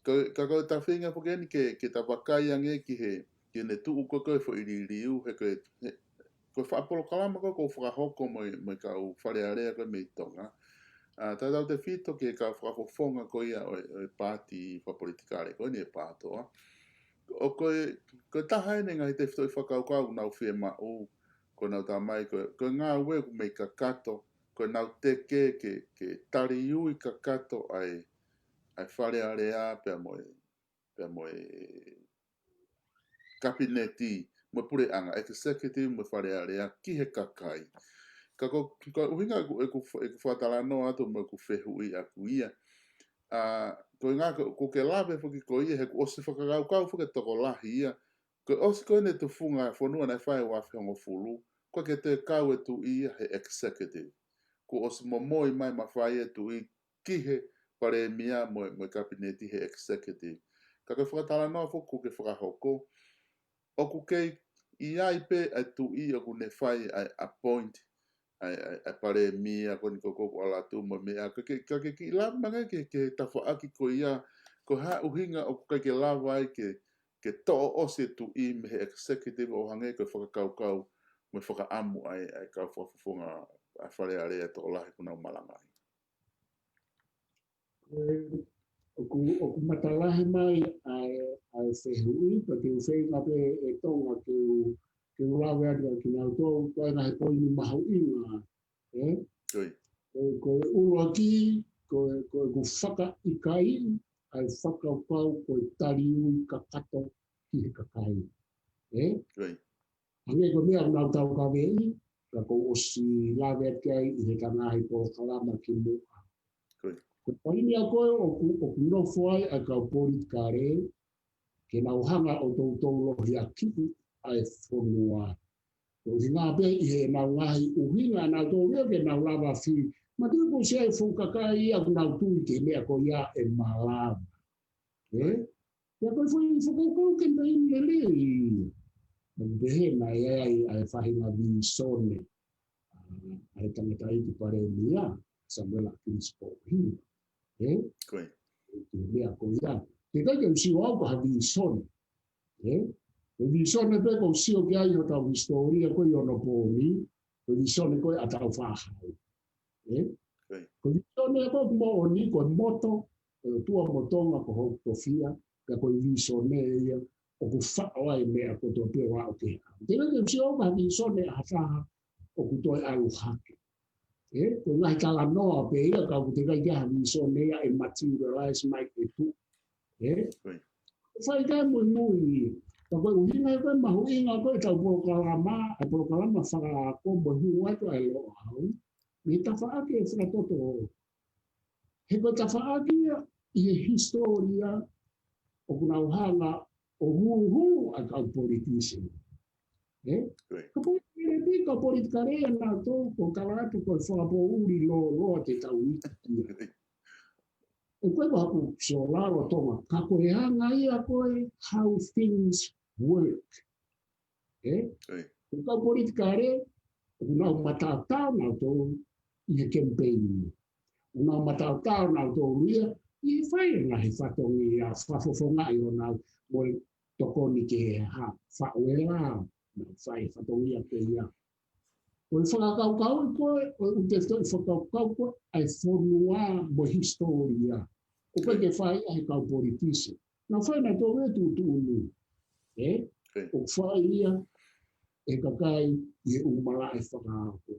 Ka koe ta whinga foki ani ke ta wakai ange ki ne tuu koe fo iri riu, he koe whaapolo kalama koe whakahoko mo kau wharearea koe me tonga. Tātau te whito ke ka whakafonga koe ia o pāti whapolitikare koe ni e pātoa. O koe taha ene ngai te whito i whakaukau nau whie mau, koe nau tā mai koe ngā ue me ka kato, koe nau te ke tari ui ka kato ai wharearea pia moe kabineti, mo pure anga executive mo wharearea ki he kakai. Ka uhinga e ku whatala no atu mo ku whehu i aku ia. Ko ngā ko ke lawe whuki ko ia, he ku osi whakakau whuki toko lahi ia. Ko osi ko ne tu whunga whanua nei whae wa whiongo fulu, ko ke te kau e tu ia he executive. Ko osi mo moi mai ma whae e tu i ki he pare mia mo kabineti he executive. Ka ke whakatala no whuki ko ke whakahoko, o ku kei i ai pe e tu i o ku ne whae ai appoint ai pare mia ko ni koko ala tu mo mea ka ke ki la manga ke tafa aki ko ia ko ha uhinga o ka ke la vai ke to o se tu i me executive o hange ko whakakau mo whakaamu ai ka whafunga a whare are to la kuna malanga. o ku matalahi mai ai whehui, pa te uwhei ngape e tonga ke ulawe atu ki ngau tō, koe ngahe poi ni mahau inga. Koe ua ki, koe ku whaka i kai, ai whakapau koe tari ui ka kato ki he kakai. Ange ko mea unau tau ka wei, ka ko osi lawe atu ai i he kangahi po kalama ki mua. Ko paini a koe o ku nofo ai a kau pori kare, ke nau hanga o tau lohi a kipu ai whonua. Ko hinga pe i he nau ngahi uhinga nau tau leo ke nau lava fi. Ma tu ko se ai whukakai ia ku nau tui ke mea ko ia e malama. Ia koe whukakau ke mei mele i. Behe na ai whahinga vi sone. Ai tangata i ki pare mea, Samuela Kinspo hinga. Mea ko ia. Te kai ke usio au ka havi sone. Ko visone pe ko usio ke ai o tau historia ko i ono pōni. Ko visone ko a tau whahau. Ko visone ko mo oni ko moto. Ko tua motonga ko hau tofia. Ka ko visone ia. O ku whao ai mea ko tō pia wā o te hau. Te kai ke usio au ka visone a whaha. O ku toi au hake. Ko ngai kala noa pe ia ka ku te kai ke ha visone ia e materialize mai ke tu. Whai kai mui. Ka koe uhinga e koe mahu inga koe tau porokalama, a porokalama whaka ko mahu watu ai loa hau. Me tawhaaki e whakatoto. He koe tawhaaki i he historia o kuna uhanga o huhu a kau politician. Ka koe e ka politika rea nā tō, ko kalatu koe whakapo uri loa te tau iti. E koe wapu so laro tonga, ka koe hanga ia koe how things work. Ko kau politika re, unau matatau nau tō i he campaign. Unau matatau nau tō ria, i he whai ngahi whatongi a whafofonga i o nau moe tokoni ke ha whaoela, nau whai whatongi a te ia. Koe whakakau koe, koe ute whakakau koe, ai whonua mo historia. O koe ke whai ai kau politician. Nau whai na tō e tūtūnu. O whai ia, e kakai i e umara e whakaako.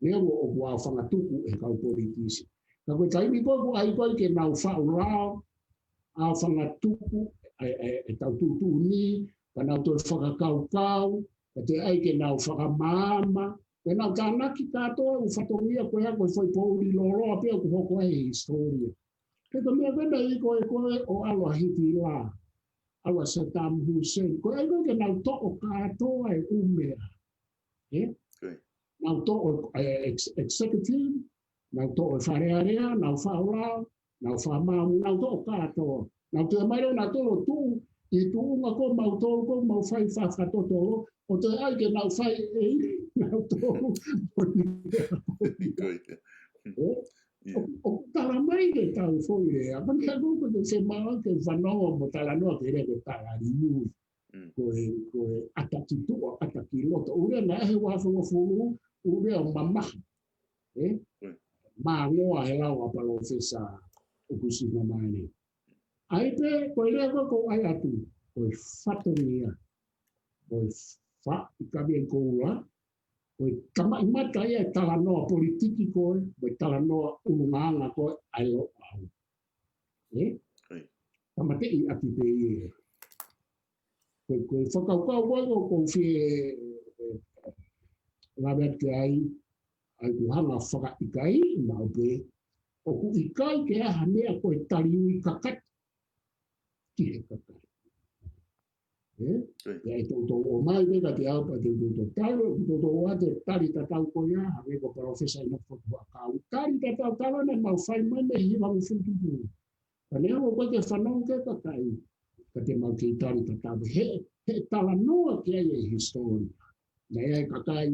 Leo o kua whangatuku e kau politician. Ka koe taimi koe ko ai koe ke nau whao rao, a whangatuku e tau tūtūni, ka nau tō whakakau, ka te ai ke nau whakamama, ka nau tānaki kātoa u whatongia koe a koe whai pōuri loroa pia ku hoko e historia. Ke ka mea wena i koe o aloa hiti la. Awa Saddam Hussein. Ko ai koe ke nau to'o kātoa e umea. Nau to'o executive, nau to'o wharearea, nau whaorao, nau whamau, nau to'o kātoa. Nau te mairo nau to'o tū, i tūunga ko mau to'o ko mau whai whakatotoro, o te ai ke nau whai e nau to'o. O tala mai ke tau foi e, a mani a koko te se maa ke whanoa mo tala noa ke rea ke tala rinui. Koe ataki tua, ataki loto. Ure na ehe wāwhanga whuru, ure o mamaha. Maa ngoa he lau apalo whesa o kusina maene. Ai pe, koe rea koko ai atu, koe whatongia, koe wha i kabien koura, koe tamai mata ia e tala noa politiki koe, koe tala noa unungaanga koe ai lo au. Tamate i ati pe ie. Koe whakaukau koe ko kou whie lawe ati ai kuhanga whaka ikai mau pe. O ku ikai ke aha mea koe tari ui kakat. Ki he kakat. Ia e tō o mai weka te aupa te tō talo, tō oa te tari tatau koe aha, weko profesa ina whakua kau. Tari tatau talo ne mau whai mai me hi wangu whututu. Ka nea o koe te whanau ke kakai, ka te mau ke tari tatau. He tala noa ke ai e historia. Nei ai kakai,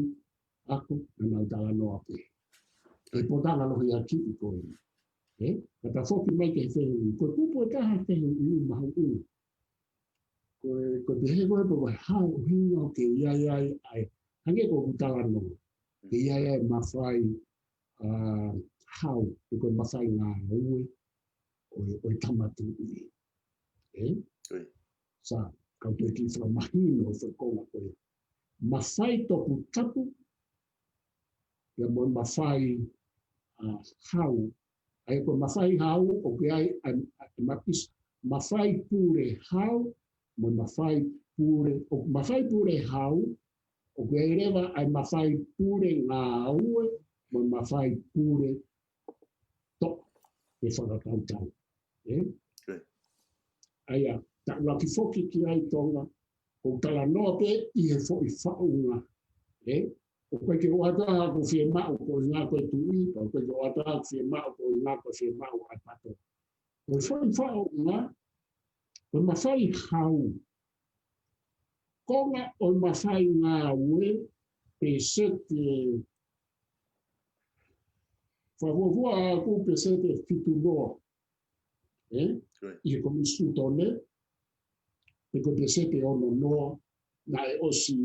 ako, na mau tala noa pe. E potala lohi a kiki koe. Ka ta whoki mai ke whengu. Koe kupo e taha whengu i mahu unu. Ko te he koe koe hau hinga o ke iai ai hange ko kutala no ke iai ai mawhai hau ko koe mawhai ngā ue o tamatu i. Oi. Sa, kau te ki wha mahino o konga koe. Mawhai toku tapu, ia mo mawhai hau. Ai ko mawhai hau, o ke ai mapis, mawhai pure hau, mo mawhai pure hau, o ke ai rewa ai mawhai pure ngā aue, mo mawhai pure to, e whakatautau. Aia, ta ua ki whoki ki ai tonga, o tala noa pe i he whoi whaunga. O koe ke oata ko whie mao ko i ngā koe tui, o koe ke oata ko whie mao ko i ngā koe whie mao ai pato. O whoi whaunga, o mawhai hau. Konga o mawhai ngā ue, pe sete, whawawua a ku pe sete fitu noa. I he komisu tone, pe ko pe sete ono noa, na e osi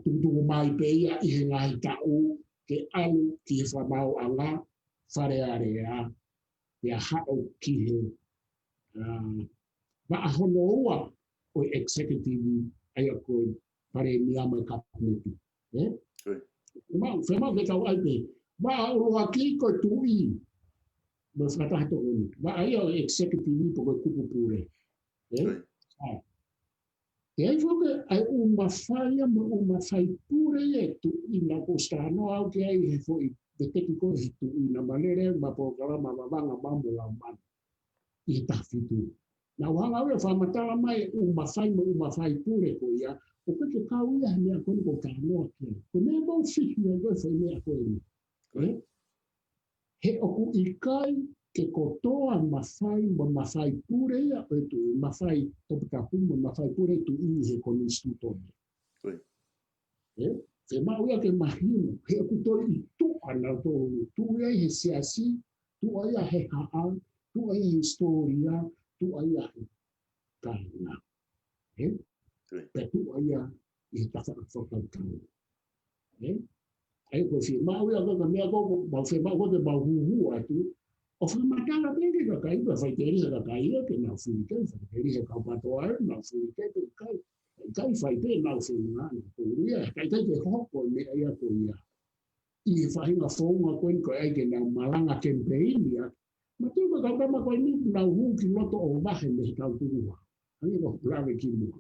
tuntungu mai pe ia i he ngahi tau ke alu ki he whamau anga whare area pe a hao ki he waahono ua o executive ai a koe pare miama kapineti. Whamau ke tau ai pe, waa uroa ki koe tui mo whakatahato oni. Waa ai o executive po koe kupu pure. E ai whoke ai umawhaia mo umawhai pure e tu i nga kostano au ke ai he fwoi te teki ko he tu i nga manere ma po karama mawanga mamu la man i he tawhitu. Nga wanga ue whamatala mai umawhai mo umawhai pure ko ia o koe ke kau ia mea koni ko kanoa kia. Ko mea mau whihi a koe whai mea koe ni. He oku i kai ke kotoa mawhai mo mawhai pure ia o tu mawhai topikapu mo mawhai pure tu i he konistu tone. He mau ia ke mahinu, he oku toi i tu ana tō, tu ia he siasi, tu ia he haa, tu ia he historia, tu ia he kaina. Pe tu ia i he tawhakawhakau. Ai ko si mau ia ko mea ko mau se mau ko te mau hu atu o whamatala peke ka kai ka whaiteri ka kai ke nau whike whaiteri he kaupato ai nau whike ke kai whaite nau whingana ko ia kai ke hoko me ia ko ia i he whahinga whonga koen ko ai ke nau malanga campaign ia ma tu ka kaupama koe ni nau hu ki loto o wahe me he kauturua ani ko plave ki mua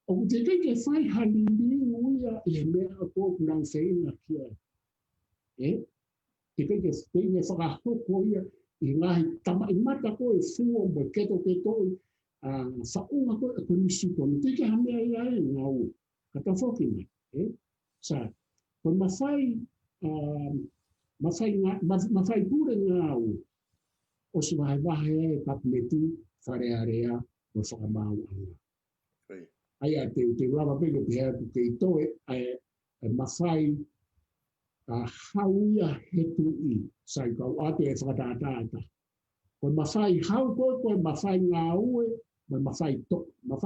o te ke whai halili uia i he mea ko nau whina kia. Te ke whakahoko ia i ngahi tama i mata ko e fuo mo keto i whaunga ko e konisu tonu. Te ke hamea ia e ngau. Kata whoki mai. Sa, ko mawhai pure ngau o si wahe e kapineti whare area o whakamau anga. Ai a te rawa peke pehea te i toe e mawhai hauia he tui sai kau ate e whakataata. Koe mawhai hau koe mawhai ngā ue, me mawhai to mo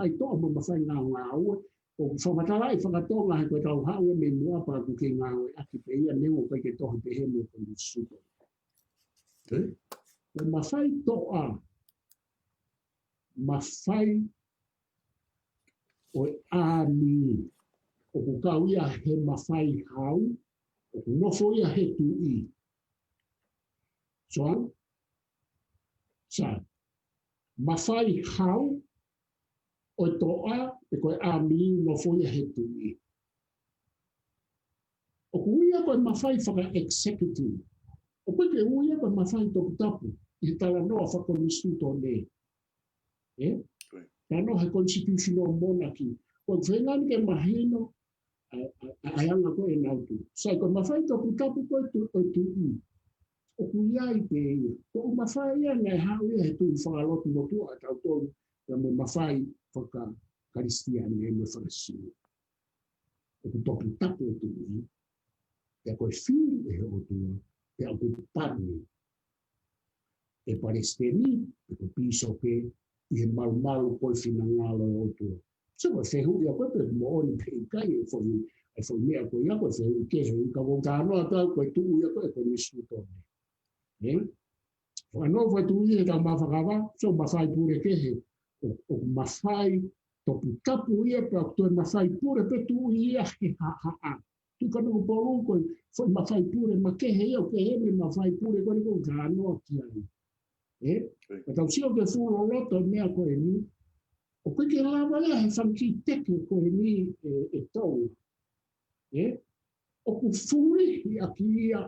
mawhai ngā ue, o whamatala i whakatonga he koe tau hau e me mua pa ku ke ngā ue aki pe ia neo koe ke tohi pe he me koe suko. Koe mawhai toa, mawhai o āmi, o ku kau ia he mawhai hau, o ku nofo ia he tui. Soan? Sa, mawhai hau, o toa, e koe āmi nofo ia he tui. O ku ia koe mawhai whaka-executive. O koe ke uia koe mawhai toputapu, i tala noa whakonistu tōne. Tano he constitutional monarchy. Koe whengan ke mahino, aianga koe nautu. Sai koe mawhai toputapu koe tui. O ku iai pe ia. Ko mawhai ia nei hau ia he tui whakalotu motua tau tonu. Ia me mawhai whaka-karistiani e me whakasini. O ku toputapu o tui. Ia koe whiri e he o tua. Ia ku parni. E paresteni, e koe piso ke, i he malu koe whina ngalo o tua. So koe whehu ia koe pe mo ori pe kai e whoi mea koe ia koe whehu ke he. Ka wong tānoa tau koe tuu ia koe nisu tōne. Whanau whai tu ia tau mawhakawa, so mawhai pure kehe. O mawhai topu tapu ia pe o toi mawhai pure pe tu ia he ha ha ha. Tu kanu polu koe, foi mawhai pure, ma kehe ia o kehe me mawhai pure koe ko ka anoa ki ai. Ma tau sio ke fulo loto mea koe ni, o koe ke lawa ia he whanki teke koe ni e tau. O ku furi i aki ia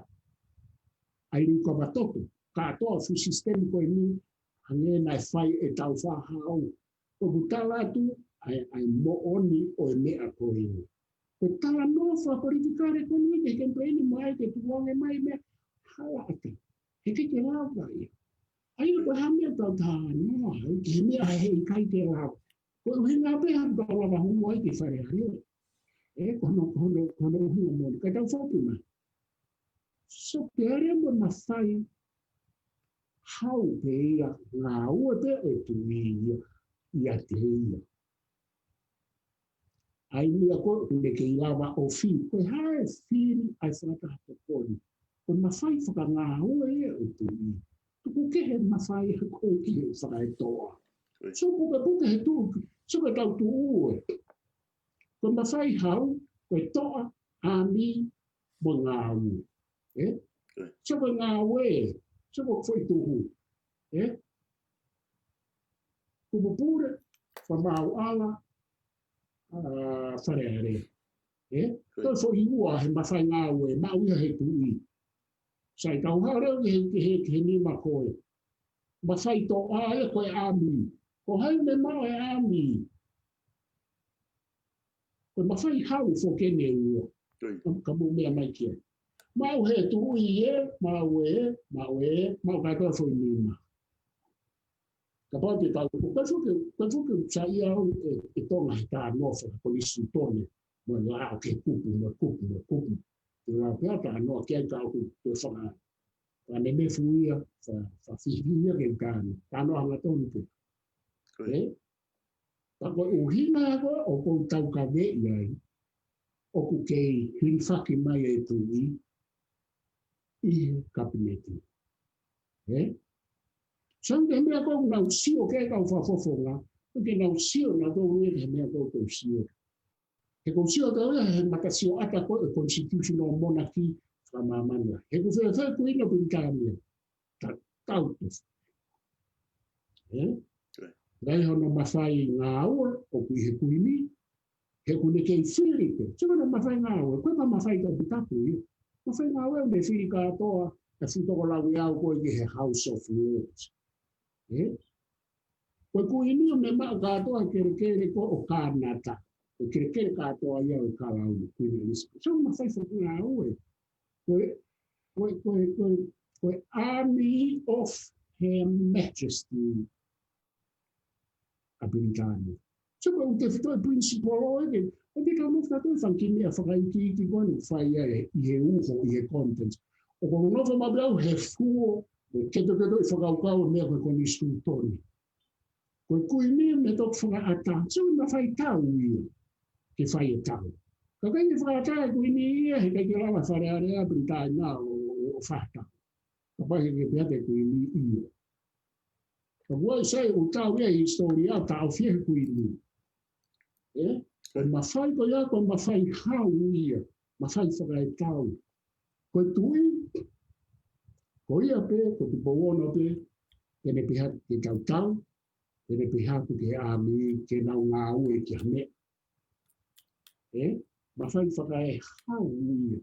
ai ruka watoto. Ka atoa fu sistemi koe ni, hange nai whai e tau whahau. O ku tala atu, ai mo oni o e mea koe ni. Ko tala no whapolitikare koe ni, ke kempeini mai, ke tuonge mai mea, hala ate. He ke lawa ia. Ai ko hamia tau taha noa, ke mea hei kai te lawa. Ko uhi ngā peha tau lawa hungu ai ke whare hario. Kono hunga moni, kai tau whapuna. So ke area mo na whai, hau pe ia, ngā ua te e tu ia te ia. Ai mea ko, me ke ilawa o whi, koe hae whiri ai whanakahata koni. Ko na whai whaka ngā ua ia e tu ia. Tuku kehe na whai koe ki he whaka e toa. So puka he tu, so ka tau tu ue. Ko na whai hau, koe toa, ami, mo ngā ua. So ka ngā ue, so ka whai tuhu. Kupu pure, whamau ala, whare are. Toi whai ua he mawhai ngā ue, mauia he tui. Sai tau hara he nima koe. Mawhai tō aia koe ami. Ko hai me mau e ami. Ko mawhai hau fo kene ua. Ka mu mea mai kia. Mau he tui mau katoa fo nima. Ka pāti tau, ka whuke sai au e tonga he tā noa polisi tone. Mo lao ke kupu. Te rā pēr tā noa kia kau te whanga. Ka neme fuia, wha whihia ke kāni. Tā noa hanga tonu te. Ka koe uhina koe, o kou tau ka vei ai. O ku kei hinwhaki mai e tui. I kabineti. Sang te mea kou nau sio ke kau whafofonga, ke nau sio na kou ue he mea kou kou sio. He kou sio tau ea he makasio ata koe e constitutional monarchy whamamania. He kou whea kuina Britannia. Tau tu. Rai hono mawhai ngā ua, o kui he kuini, he kune kei whirike. Tika no mawhai ngā ua, koe pa mawhai kau pitapu i. Mawhai ngā ua me whirika atoa, e whitoko lau i au koe ki he House of Lords. Koe kuini o me mao katoa kere ko o kānata. O kere katoa ia o kālau ni Queen Elizabeth. So mawhai whaku ngā ua. Koe Army of Her Majesty a Britannia. So koe te whitoi principal o eke. O te ka mofta toi whanki mea whakaiki ki koe ni whai i he uho, i he contents. O koe nofa mablau he fuo, keto i whakaukau mea koe koni stūtoni. Koe kuini me tok whakaata, so na whai tau ia, ke whai e tau. Ka kaini whakaata e kuini ia, he kai ki rawa whare area Britannia o whakatau. Ka pahi ke peate kuini ia. Ka wai sai o tau ia historia, tau fie kuini. Koe mawhai ko ia, koe mawhai hau ia, mawhai whakae tau. Koe tui, ko ia pe, ko tu powono pe, kene piha ke tau, kene piha ke ami, ke nau ngā ue ki hame. Mawhai whakae hau ia.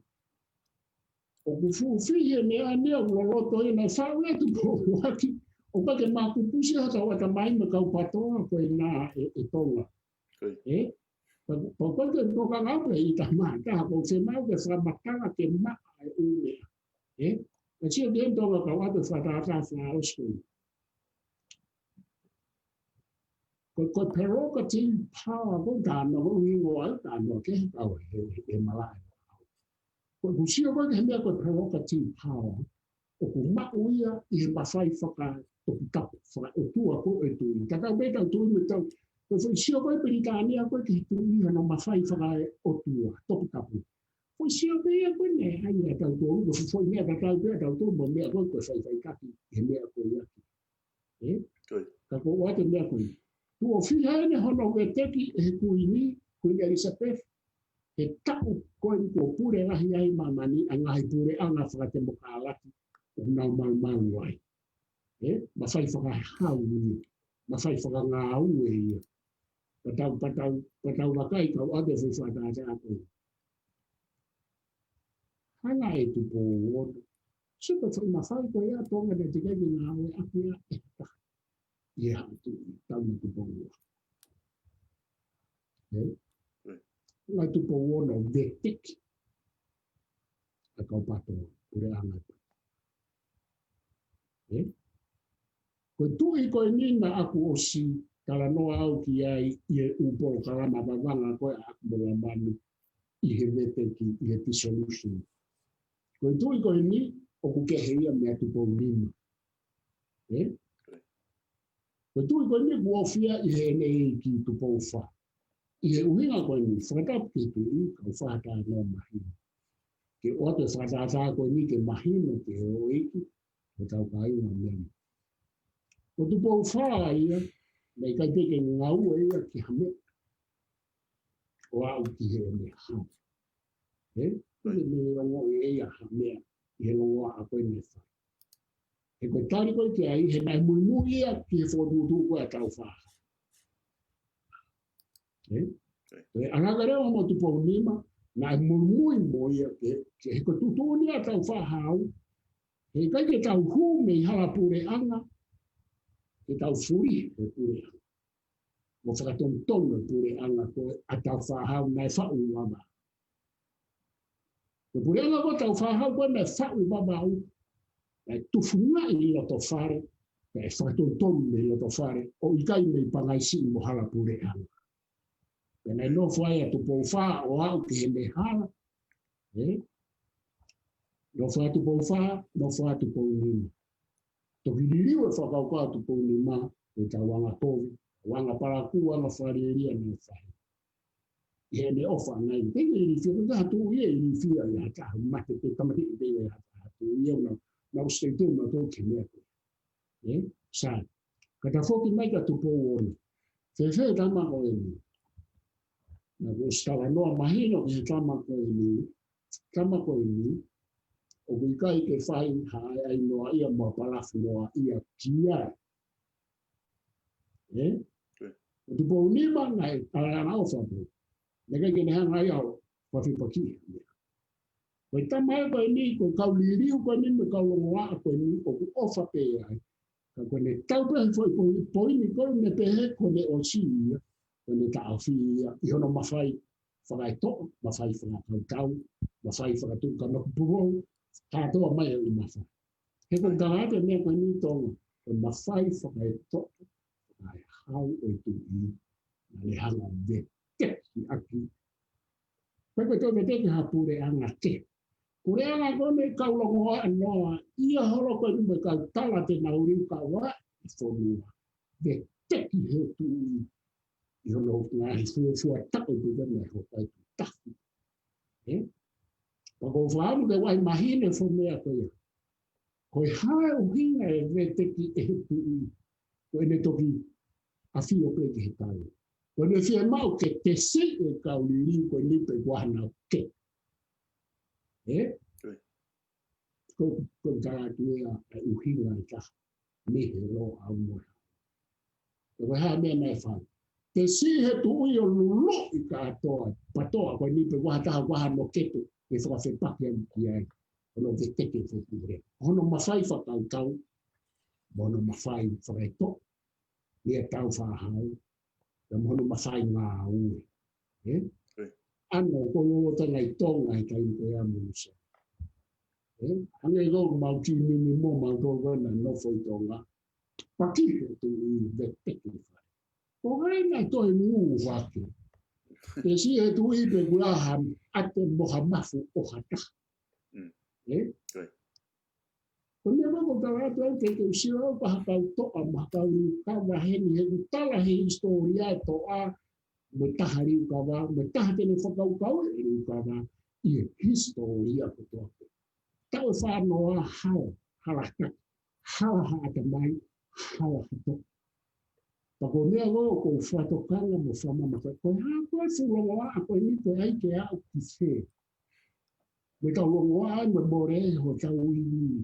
O ku fuwhia mea nea uloloto i nei whau e tu powaki. O pake makupusi hata wata mai me kau patoa koe nā e tonga. Pau koe ke toka ngaupe i ta maa, kaha kou whenau ke whamatanga ke maa e umea. Na sia ke entonga kau atu whatata whaoskui. Koe prerogative power ko tāna ko wingo ai tāna ke kau he malai. Koe kusio koe ke mea koe prerogative power. O ku mau ia i he mawhai whaka toku tapu, whaka o tua ko e tui. Kakau beta tui me tau, koe whaisio koe Peritania koe ki tui hana mawhai whaka o tua, toku tapu. Koe sio koe ia koe ne, hai ea tau tōru, koe whoi mea tau pēr tau tōru, mo mea koe koe whai kaki he mea koe iaki. Koe. Ka ko wate mea koe. Tu o whiha ene hono e teki e he kui ni, kui ni Elisabeth, he tapu koe ni kua pure rahi ai mamani, a ngahi pure anga whakate mo ka alaki, o nau mau wai. Ma whai whakahau ni, ma whai whakangau e ia. Patau wakai kau ade whewhata a koe. Hanga e tu po ono. Suka whai mawhai koe a tonga ne te kegi ngā oe aku ea e ta. Ia tu tau na tu po ono. Nga tu po ono vetik. A kau patoa, pure angata. Koe tui koe nina aku o si kala noa au ki ai i e upo kalama wawanga koe aku mola manu i he veteki, i he dissolution. Koe tui koe ni, o ku keheia mea tupo lima. Koe tui koe ni kuofia i he enei ki tupo wha. I he uhinga koe ni, whakatap ki tui, kau whata no mahina. Ke ote whata koe ni ke mahina ke he o iki, o tau kainga mea. Ko tupo wha ia, nei kai peke ngau e ia ki hame. O au ki he me hame. Kule me rongo e ia hamea, i he rongoa a koe me wha. E koe tari koe ki ai, he nai mui ia ki he whotutu koe a tau wha. E angakareo mo tupo nima, nai mui mo ia ke he koe tutu ni a tau wha hau. He kai ke tau hu me i hala pure anga, ke tau furi e pure anga. Mo whakatongtonga pure anga koe a tau whahau nai whau wama. Ko pure anga koe tau whahau koe nai whau wama au. Nai tufunga i loto whare, nai whakatongtonga i loto whare, o ikai mei pangaisi i mo hala pure anga. E nai no whai a tupo wha o au ki he me hala. No wha tupo wha, no wha tupo nima. Toki liriu e whakauka tupo nima, e ta wanga tovi. Wanga paraku, wanga whareria me whai. I he me ofa ngai. Tenge i whia, kua hatu ia i whia i hata mate te tamati i te i hatu ia na ustai tū na tō ke mea koe. Sā, kata whoki mai ka tupo ori. Whewhe tama koe ni. Na ko stawa noa mahino ki he tama koe ni, o kui kai ke whai hae ai noa ia mua palafu noa ia kia. O tupo unima ngai tarana o whapu. Nega kene hanga iau whawhipaki. Koe tamai koe ni, koe kau liriu koe ni, me kau longoa koe ni, o ku ofa pe ai. Ka koe ne tau pehe foi ni koe ne pehe koe ne o si ia. Koe ne ta awhi ia, i hono mawhai whakai to, mawhai whakatau tau, mawhai whakatau kanoku puhou, tātoa mai au i mawhai. He koe karate mea koe ni tonga, koe mawhai whakai to, whakai hau e tu i, na le hanga ve teki aki. Koe koe tō me teki hapure anga te. Pure anga kone kaulongo anoa, ia holo koe ni me kau tala te nauriu ka wa, i whonua. Ve teki he tu i. I hono ngā hi fua tako tu tana ho kai tu tafu. Pako whaamu ke wai mahine fo mea koe. Koe hae o hinga e ve teki e he tu i. Koe ne toki a whio pe ki he tau. Koe ne whia mau ke te se e kau li liu koe nipe wahana o ke. Koe karatu ea e uhinga e ka. Mehe lo au moa. Koe hae mea mai whai. Te si he tu ui o lulo i ka atoa, patoa koe nipe wahataha wahano ketu, e whakawhepaki au ki ai, ono te teke whukure. Hono mawhai whakau tau, mono mawhai whakaito, mea tau whahau, e mono mawhai ngā ue. Ano, koe o tanga i tonga i kai koe amusa. Anga i rogu mau ki mini mo mau tōga na nofo i tonga, paki he tu i ve teke whai. O hai nai toi nuu wake. Te si e tu i pe kurahan ate moha mafu o hata. Ko ne wako taratu au te usira au pahakau toa mahakau ni kawa heni he utala he historia to a me taha riu kawa, me taha tene whakau kau e riu kawa i he historia ko toa. Tau whanoa hao halaka. hala hata mai, hala hato. Pako mea lo ko whatokanga mo whama maka. Koe hapa fulongoa a koe ni koe ai ke au ki se. Me ka longoa ai me more ho tau ini.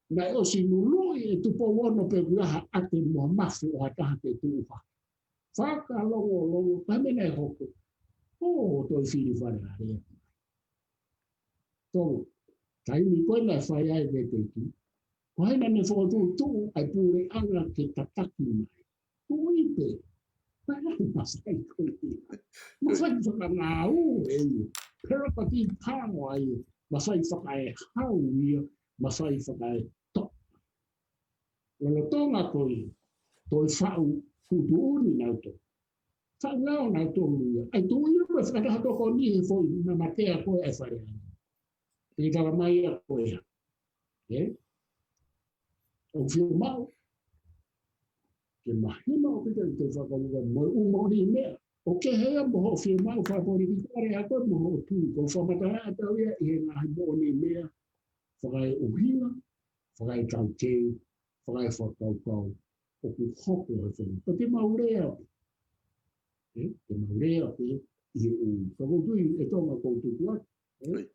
Na o si nulu e tupo wono pe guaha ate mo mafu o ataha ke tuha. Whaka longo, pamena e hoko. O toi whiri whare a rea. Tongo, taimi koe lai whai ai me te ki. Kohaina ne whakatu tu ai pūre anga ke tataki mai. Tuipe,pai pasai koe. Ma whai whakanga au e. Pero pati pāmo ai. Ma whai whakai hau ia. Ma whai whakai tok. Lalo tonga koe. Toi whau kutu uni nau to. Whau ngao nau to ia. Ai tu ia me whakataha toko ni he foi. Na matea koe e whare ai. Te tala mai a koe. O whio mau. Ke mahima o pita te whakamuga mo umoni mea. O ke hea moho o whio mau whakori ki kare a koe moho o tū. Ko whamatara a tau ia i he ngahi moni mea. Whakai uhina, whakai tau te, whakai whakaukau. O ku hoko e whenu. Pa te maurea. Te maurea pe i he u. Whakautui e tonga koutuku atu.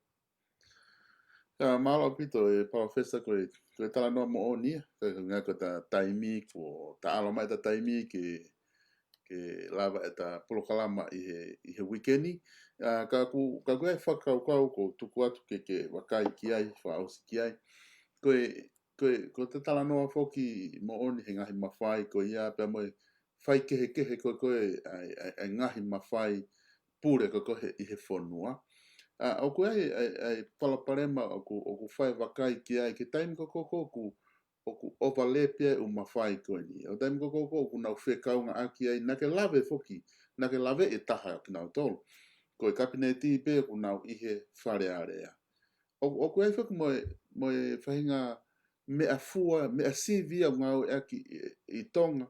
Malo pito e professor koe tala no mo onia ngā ko ta taimi ko ta alo mai ta taimi ke lava e ta polokalama i he weekendi ka ku e whakau ko tuku atu ke wakai ki ai whaosi ki ai ko te tala noa whoki mo oni he ngahi mawhai ko ia pia moe whai kehe koe ai ngahi mawhai pure koe i he whonua. O ku ai palaparema o ku whai wakai ki ai ke taimi ko ku overlepia o mawhai koe ni. O taimi ko ku nau whekaunga aki ai na ke lave whoki, na ke lave e taha ki nau tolu. Ko e kabineti pe ku nau ihe whare area. O ku ai whaku moe whahinga mea fua, mea sivia ngau aki i tonga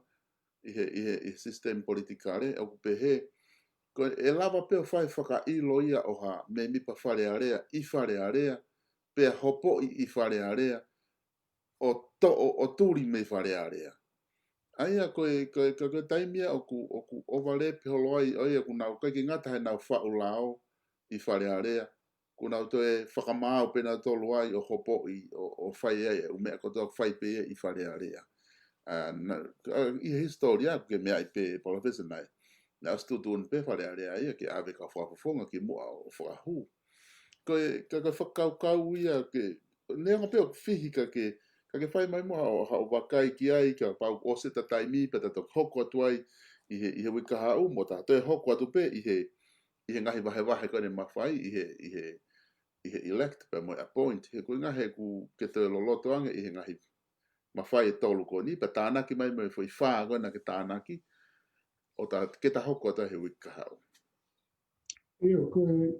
i system politikare, o ku pehe ko e lava pe o whai whaka i loia o ha me mipa whare area, i whare area, pe hopo i whare area, o tūri me whare area. Aia koe taimia o ku ovale pe holoi, oia ku nau kai ki ngata he nau whau lao i whare area, ku nau toe whakamau pe nau tolu ai o hopo o whai ai, o mea kotoa whai pe i whare area. I historia, ke mea i pe professor nai, na stu tuun pe whare area ia ke ave ka whapafonga ki mua o whakahu. Koe ka whakaukau ia ke neanga pe o whihi ka ke whai mai mua o wakai ki ai ka pau o se ta taimi pe ta hoko atu ai i he wika hau mo ta te hoko atu pe i he ngahi wahe koe ne mawhai i he elect pe mo appoint he koe ngahe ku ke te loloto anga i he ngahi mawhai e tolu ko ni pe tānaki mai mai fwoi whaa koe na ke tānaki o ta ke ta hoko ta he wika hau. Io koe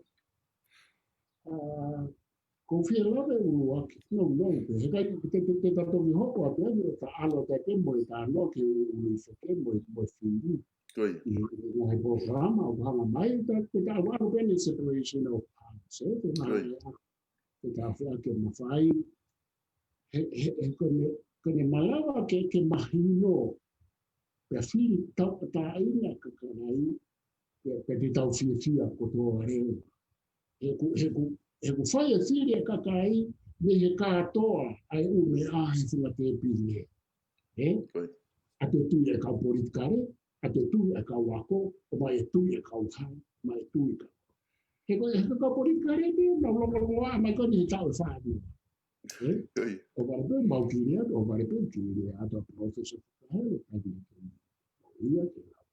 ko whia lawe uru aki, no, he kai te tatoki hoko atu ai, ta alo te ke mo i ta no ki uru i whake mo i whiri. Koi. I ngahi programa o hanga mai, te ta waru pene separation of powers, te mahi te ta whia ke mawhai, he kone malawa ke mahino, pe whiri tau ta aina kakarai, pe te tau whia ko toa reo. He ku whai e whiri e kakai, me he kātoa ai ume ahi whunga te pine. A te tui e kau politikare, a te tui e kau wako, o mai e tui e kau hau, mai e tui kau. He kau politikare me, na longa mai koni he tau e whaadi. O warape mau kiri atu, o warape kiri atu a professor whakahere, kagi ia ke lau.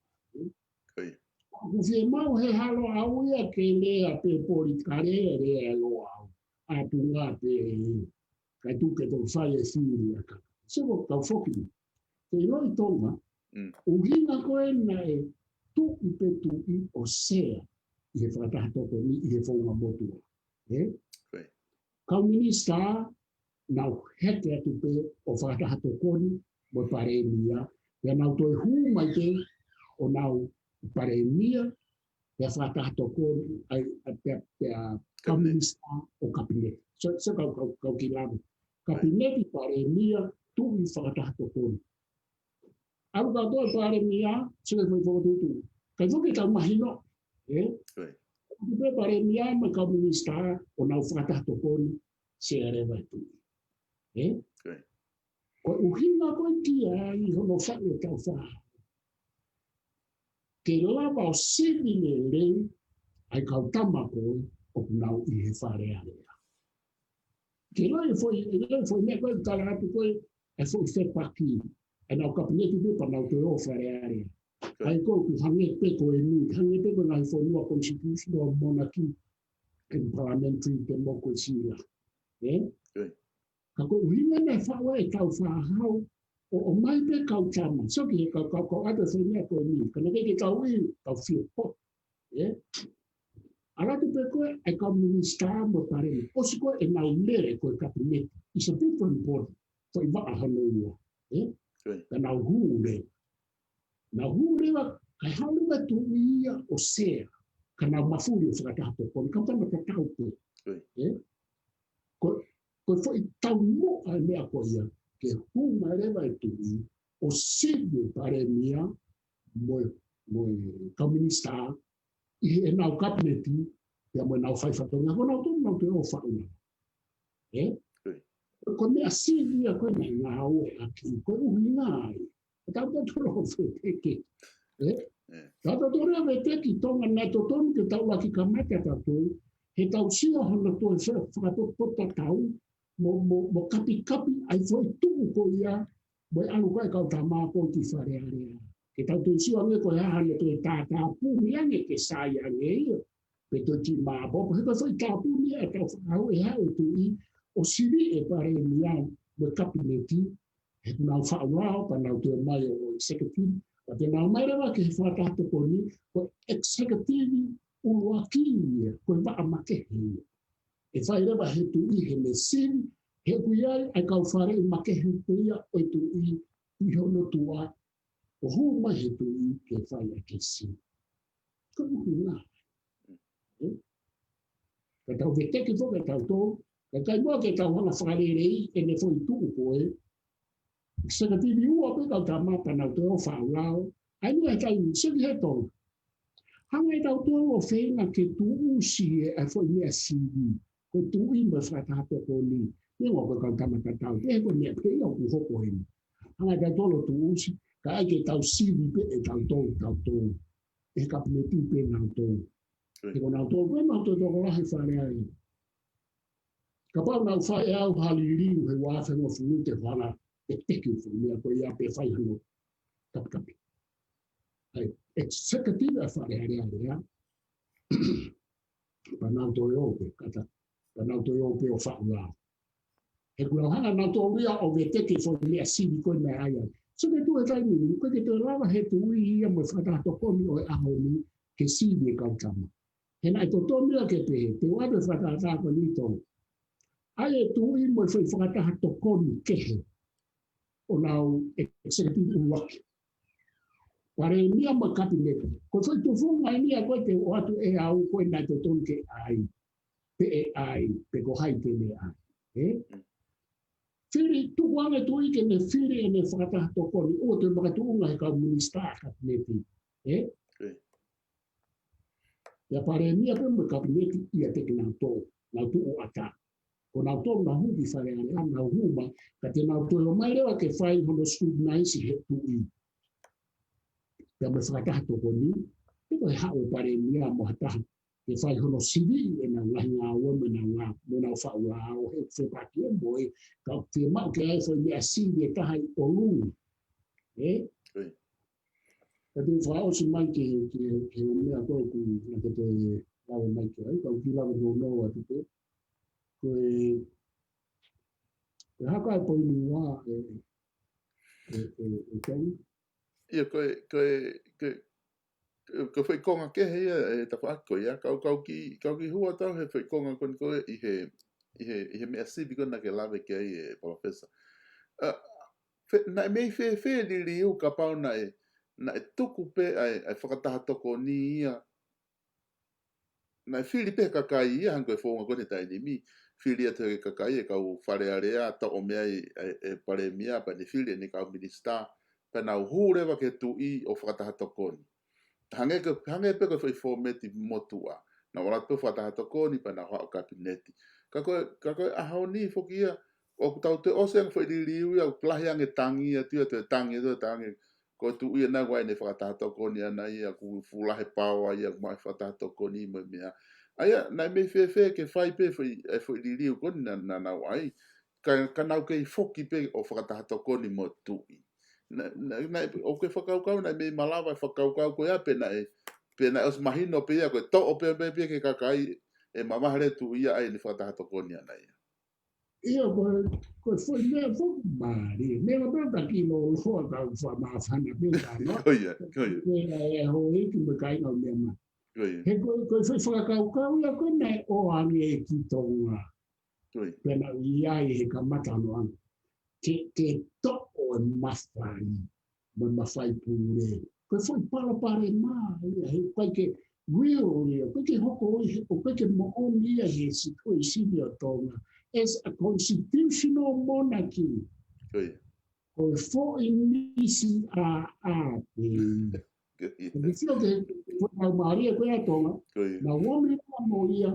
Ku whia mau he halo au ia ke lea pe politikare rea lo au. A punga pe kai tu ke tō whai e whiri a kaka. Seko kau whoki. Te roi tonga, uhina koe na e tu i pe tu i o sea i he whakataha toko ni i he whaunga motua. Kau minista nau heke atu pe o whakataha toko ni mo pare mia. Pea nau toi hu mai te o nau pare mia pe whakataha toko ni ai pe kau minista o kapine. So kau ki lawe. Kapineti paremia tu i whakatahapokoni. Aru ka toa paremia, sile foi whakatutu. Kai whoki tau mahino, Kupe paremia ma komunista o nau whakatahapokoni se arewa tu. Ko uhina koe kia I hono whake tau whaha. Ke lava o sivi le lei, ai kau tama koe, o nau I he whare area. Ke lai foi mea koe tala atu koe, e foi whepaki. E nau kapineti pipa nau te o whare area. Ai koe ku hange peko e ni, hange peko nai whanua constitution o monarchy, en parliamentary democracy la. Ka koe uhina me whaua e tau whahau, o mai pe kau tama. So ki he kau ata whai mea koe ni, kana ke tau I, tau whio po. Aratu pe koe e kau minista mo parema. Osi koe e nau lere koe kapineti. It's a different board. So I waa hano ua. Ka nau hure. Nau hure wa, kai haure wa tu ia o sea. Ka nau mafuri o whakatahato koni. Ka tama ka tau pe. Koe foi tau mo a mea koe ia. Ke huma rewa e tu I. O sivu paremia mo komunista I e nau kapineti, ia mo nau whaifatonga, ko nau tōna nau te o whauna. Ko mea sivia koe nei ngā o aki, koe uhi ngai. Tau tōra o wheteke. Tau tōra o wheteke, tonga nai tō tōnu ke tau laki ka mata tātou, he tau sia hana tō e whakatopota tau, mo kapi, ai foi tuku ko ia, mo e anu koe kau tā māpō ki whare area. Ke tau tō sia me koe hana tō e tātā pūmi ange ke sai ange ia. Pe tō ti māpō, he koe foi tā pūmi e tau whakau e hau e tū I, o siri e pare mia mo kapineti, he nau whaurao, pa nau tō mai o executive, pa te nau mai rewa ke he whakatato koni, ko executive uruaki ia, koe waa makehi. E whai rewa he tū I he me siri, he kuiai ai kau whare I makehi kuia o tū I hono tua, o huu mai he tū I ke whai a ke siri. Ko uhi ngā. Ka tau weteke whoka tau tō, ka kai mua ke tau hana whakarerei, e ne foi tuku koe, Executive ua pe kau tā mata nau te o whaurao, ai mua e kai siki he tō. Hanga e tau tō o whenga ke tū usi e ai foi mea siri, ko tū I ma whakatato ko ni, ne ngā koe kau tamata tau, te he koe mea pe au ku hoko heni. Hanga e tau tō tū usi, ka ai ke tau siri pe e tau tō, e kapineti pe nau tō. Te ko nau tō, koe nau tō tō lahi whare ai. Ka pau nau whae au haliriu he wāwhenga funu te whana, e teki funu mea koe ia pe whai hano kapi. Ai, executive a whare area, pa nau tō e ope, kata, pa nau tō e ope o whaurao. He kura hana nau tō ria o me teki funu mea siri koe mea aia. So ke tu e kai mini, koe ke te rawa he tu ia mo whakatato komi o e aho ni, ke siri e kau tama. He nai tō tō mea ke pehe, te wabe whakatato ni tō. Ai e tu I mo foi whakatato komi kehe, o nau executive uwaki. Ware nia ma kapineti. Ko foi tu funga nia koe te o atu e au koe nai tō tōnu ke ai. Pe e ai, pe ko hai te me ai. Whiri, tu wanga tu I ke ne whiri e ne whakatato komi, o te makatu unga he kau minista kapineti. Ia pare nia pe mo kapineti ia teke nau tō, nau tu o ata. Ko nau tō na huki whare area, nau huma, ka te nau tō mai rewa ke whai hono scrutinize he tu I. Pea me whakatato koni, te koe hao pare nia mo hataha, ke whai hono siri e na ngahi ngā ua me nau whaua ao he whepaki e moe, ka te mau ke ai whai mea siri e tahai o lungi. Ka te whao si mai ke o mea koe ku na ke te lawe mai ke ai, ka uki lawe no noa te te. Koe haka e poi ni wā e kengi. Ia koe whai konga ke hea e tawhaako ia, kau ki hua tau he whai konga koe I he mea sibi kona ke lawe ke ai e professor. Nai mei whee li u ka pau na e tuku pe ai whakataha toko ni ia, nai whiri pe kakai ia hanko e whonga kone tai ni mi, filia te kakai e kau whare area ta o mea e pare mea pa ni filia ni kau minista pa na hure wa ke tu I o whakatahatokoni. Hange pe ko foi formeti motua. Na wala pe whakatahatokoni pa na hoa o kabineti. Ka koe ahaoni fokia o tau te oseang foi liu au plahiang e tangi a tia te tangi ko tu ia na wai ne whakatahatokoni ana ia ku fulahe paua ia mai whakatahatokoni me mea. Aia, nai me fe ke whai pe foi liu koni na wai. Ka nau kei foki pe o whakatahatokoni mo tui. O ke whakaukau nai me malawa whakaukau ko ia pena os mahino pe ia ko to o pe ke kakai e mamahare tu ia ai ni whakatahatokoni ana ia. Ia ko foi mea foku mari. Mea bata ki lo hoa ka whamawhana pita, no? Koia. E ho eki me kai ngau mea ma. Koia. He ko foi whakaukau ia ko nei o angi e ki tonga. Koia. Pena iai he ka matano anga. Ke to o mawhai. Ma mawhai pūre. Ko foi pare maa. He kai ke real ia. Kai ke hoko o kai ke mooni ia he si koe sini o tonga. As a constitutional monarchy, or for inisi a Difio ke na Maria ko ya tonga. Na wami na moia.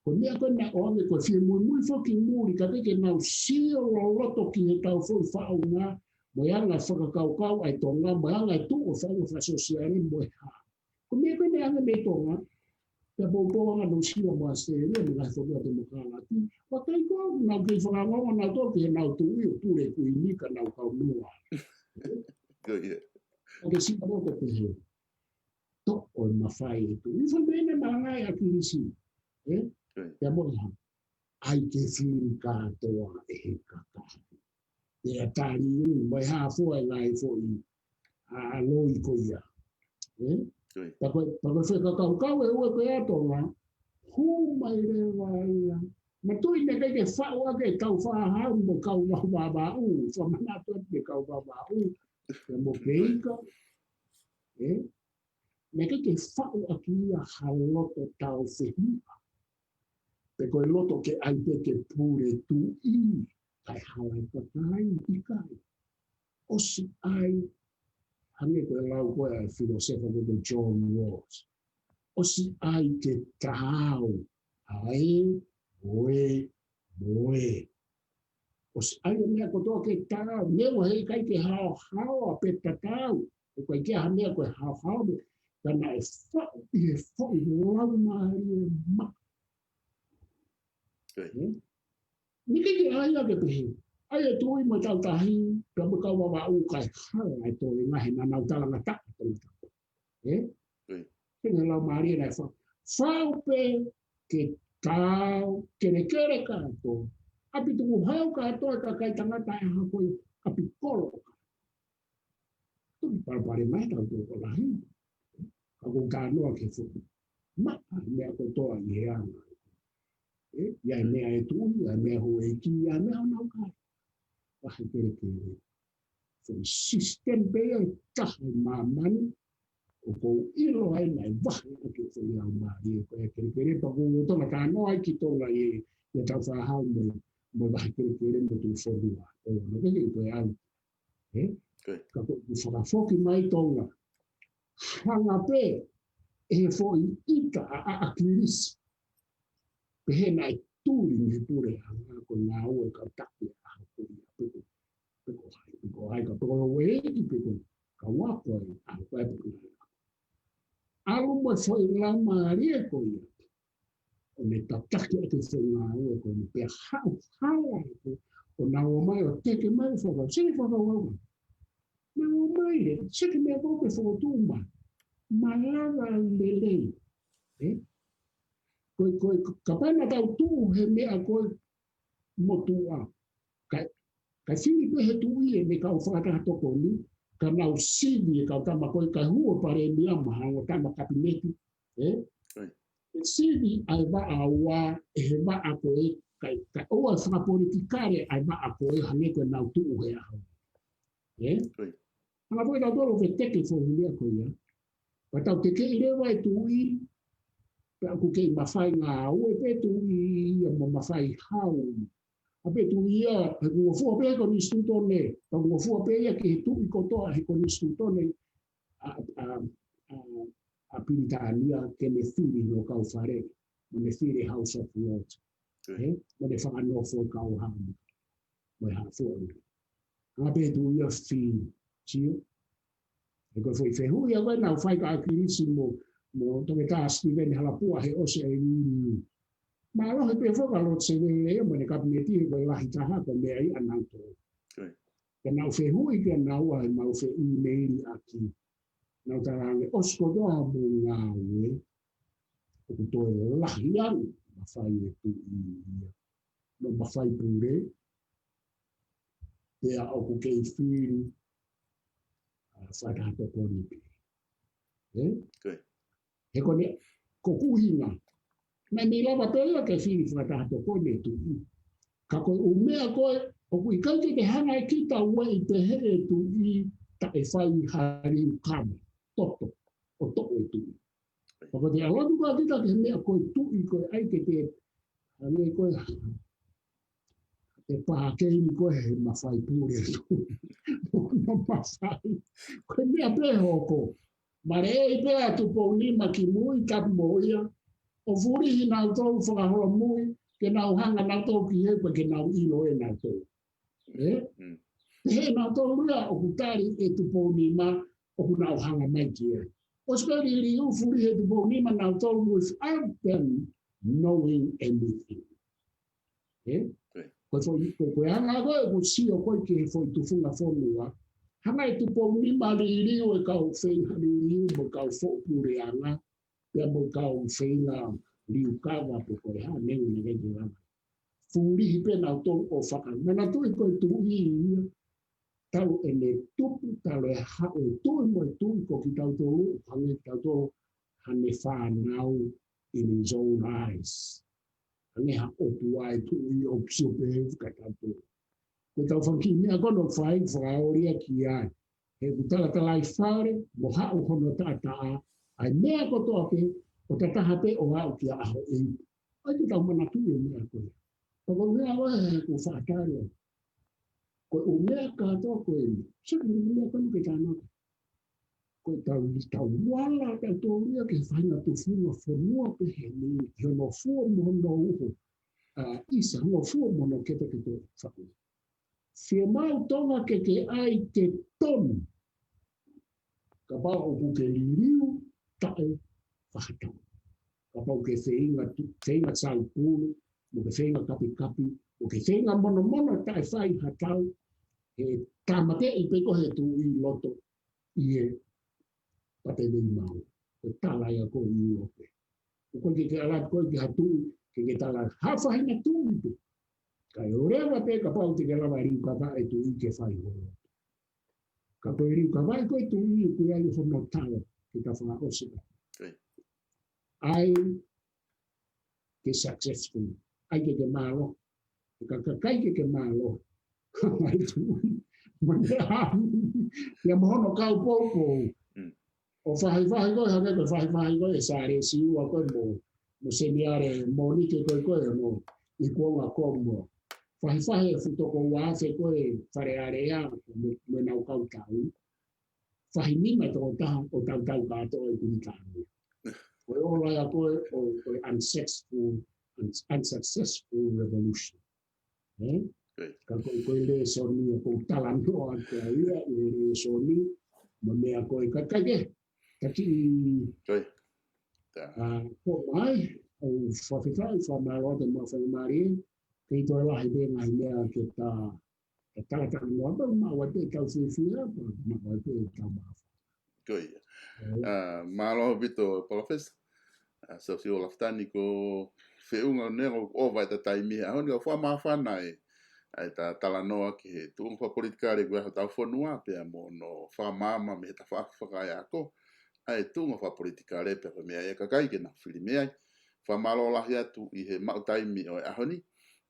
Ko mea ko na onge ko fie mui foki muri ka ke na sio loto ki e tau foi fauna. Moyanga whakakaukau ai tonga. Moyanga tu o whanga whasosiari moeha. Ko mea ko na anga me tonga. Te pōpōanga no sio mo Australia me lai whakua te mokalati. Wa kai ko nau kei whangaonga nau toke he nau tui o tūre kui nika nau kau mua. O ke sika roko te he. To o mawhai e tu. Ifa mene mangai a kirisi. Te moha. Ai ke whiri katoa e he kakahi. Te atari unu. Mai hāfua e ngai fōi. A loi ko ia. Tako foi kau e ue ko e tonga. Hu mai re waia. Ma tui ne kai ke whao ake kau whahau mo kau wabau. Whamanato ke kau wabau. Te mo keika. Ne kai ke whao aki ia haloto tau whehua. Te koe loto ke aipe ke pure tu I. Kai hawai patai I kai. Osi ai. Hame koe lau koe ai filosofa ko John Rawls. Osi ai ke tahau. Ai, moe. Osi ai mea kotoa ke tahau. Mewa hei kai ke hao a pe tatau. E koe kia hamea koe hao. Kana e whau I lau maari e ma. Nika ke aia ke pehe. Ai e tui mo tau tahi. Ka muka wawa u kai hara ai tō e ngahe na nau talanga taka tō taka. Kena lau maari e nai whau. Whau pe ke tau kere kato. Api tuku hau kato e ka kai tangata e hakoi api koro. Tuki parapare mai tau tō ko lahi. Kako kānoa ke whuku. Maa mea kotoa I he anga. Ia mea e tui, ia mea ho e ki, ia mea nau kai. Wahi kere. Foi system bea taha mamani. O kou ilo ai nai wahi ake foi lau maari. Ko e kere pa kou tonga kānoa ai ki tonga e tau whahau mo wahi kere mo tu whodua. O no keke koe au. Ka koe whakafoki mai tonga. Hanga pe e foi ita a kirisi. Pehe nai tūri me ture hanga ko ngā ue ka taki a hakuri a peko. Peko hai ka peko we ki peko. Ka wako ai a koe peko. Alu mo foi la maari e ko ia. O me tataki ake foi ngā ue ko me pe hau ai. O nā o mai o teke mai whaka. Sini whaka waka. Nā o mai e. Siki mea kope whaka tūma. Malaga lelei. Koe ka paina tau tū he mea koe motua. Kai whiri pe he tui e me kau whakatahatoko ni. Ka nau sivi e kau tama koe kai hua pare mi amaha o tama kabineti. Sivi ai wa a wā e he wa a koe kai oa whakapolitikare ai wa a koe hange koe nau tū he ahau. Hanga koe tau toro ke teke fo hi mea koe ia. Wa tau teke I rewa e tui pe aku ke mawhai ngā ue petu ia mo mawhai hau. A petu ia, he kua fua pe ko ni stutone, pa kua fua pe ia ke he tu i kotoa he ko ni stutone a Piritania ke me whiri no kau whare, mo me whiri House of Lords. Mo ne whakanofo kau hamu, mo ha fua ui. A petu ia whiri, tio. E koe foi whehui a koe nau whai ka akirisi mo toke tā Steven Halapua he ose e ni. Ma alohe pe whoka lot se we e mo ne kabineti he koe lahi taha ko mea i anau tō. Ke nau whehui ke nau ai mau whe e-mail aki. Nau tarange osko doa mo ngā ue. O ku toe lahi anu ma whai e tu i ia. No ma whai pure. Pea o ku kei whiri. Whakato koni pe. He kone, ko kuhinga. Nai mi lava pe ia ke whiri whakato koni tu i. Ka koe o mea koe, o kui kaike te hanga e kita ua i te here tu i ta e whai hari ukama. Toto, o toko e tu i. Pako te alonu ka kita ke mea koe tu i koe aike te ane koe te pākeini koe he mawhai pūre tu. No mawhai. Koe mea pe hoko. Mare e pea tu pou lima ki mui kapu mo ia. O furihi nau tau whakahola mui, ke nau hanga nau tau ki hepa ke nau ilo e nau tau. He nau tau ria o kutari e tu pou lima o ku nau hanga mai ki e. O skari li u furihi tu pou lima nau tau without them knowing anything. Koe hanga koe ko si o koe ke foi tu funga fonua. Hanga e tu pou lima li liu e kau whenga li liu mo kau whopure anga. Pea mo kau whenga liu kawa po koe ha nengu ni rege rama. Furihi pe nau tau o whaka. Mana tu e koe tu i ia. Tau e ne tupu tau e hao e tu mo e tu ko ki tau tolu. Hange tau tolu hane whanau in his own eyes. Hange ha opu ai tu i o psio pe hevu ka tau tolu. Ko tau whanki mea kono whai whakaoria ki ai. He kutala talai whaore, mo hao hono tātaa. Ai mea kotoa pe, o tataha pe o hao ki a aho e. Ai tu tau manatu e mea koe. Pako mea wae he ko whaatare. Koe o mea katoa koe me. Saka ni mea kono ke tānaka. Koe tau wala tau tō ria ke whainga tu whunga whanua pe he ni. Hio no fua mono uho. Isa, no fua mono kepe ke tō whakua. Whia mau tonga ke ai te tonu. Ka pao o ku ke liriu, tae whakatau. Ka pao ke whenga sau pūru, mo ke whenga kapi kapi, mo ke whenga mono mono tae whai hatau, he tamate i peko he tu i loto, i e pate nei mau. Ko talai a ko i uope. O koe ke alat koe ki hatu, ke talai hawhahinga tūritu. Kai orewa te ka pau te ke lawa riu ka vae tu i ke whai horo. Ka pau riu ka vae koe tu i ku ai hono tau ki ka whanga osika. Ai ke successful. Ai ke malo. Ka kai ke malo. Ai tu i. Manea. Ia mohono kau popo. O whai koe hake koe whai koe e sare siua koe mo seniare mo ni ke koe mo i kuonga komo. Whahi e whutoko wāwhe koe wharearea me nau kau tau. Whahi nima tō taha o tau kātoa e kuni tānu. Koe olai a koe o unsuccessful revolution. Ka koe le soni o kou talano a koe ia le soni ma mea koe kakake. Taki ko mai o whawhikai whamarota ma whamari. Kei toi lahi te ngai mea ke tā tātaka noa, pa maua te kau whiwhia, pa maua te kau mawa. Koia. Māloha bito, Polofes. Sofio Laftani ko whiunga nero o vai ta taimi. Ahoni o whamawhana ai ta talanoa ki he tuunga whapolitikare kua tau whanua, pia mo no whamama me ta whakawhakai ako. Ai tuunga whapolitikare pia pa mea e kakai ke na whiri mea. Whamalo lahi atu i he mautaimi o ahoni.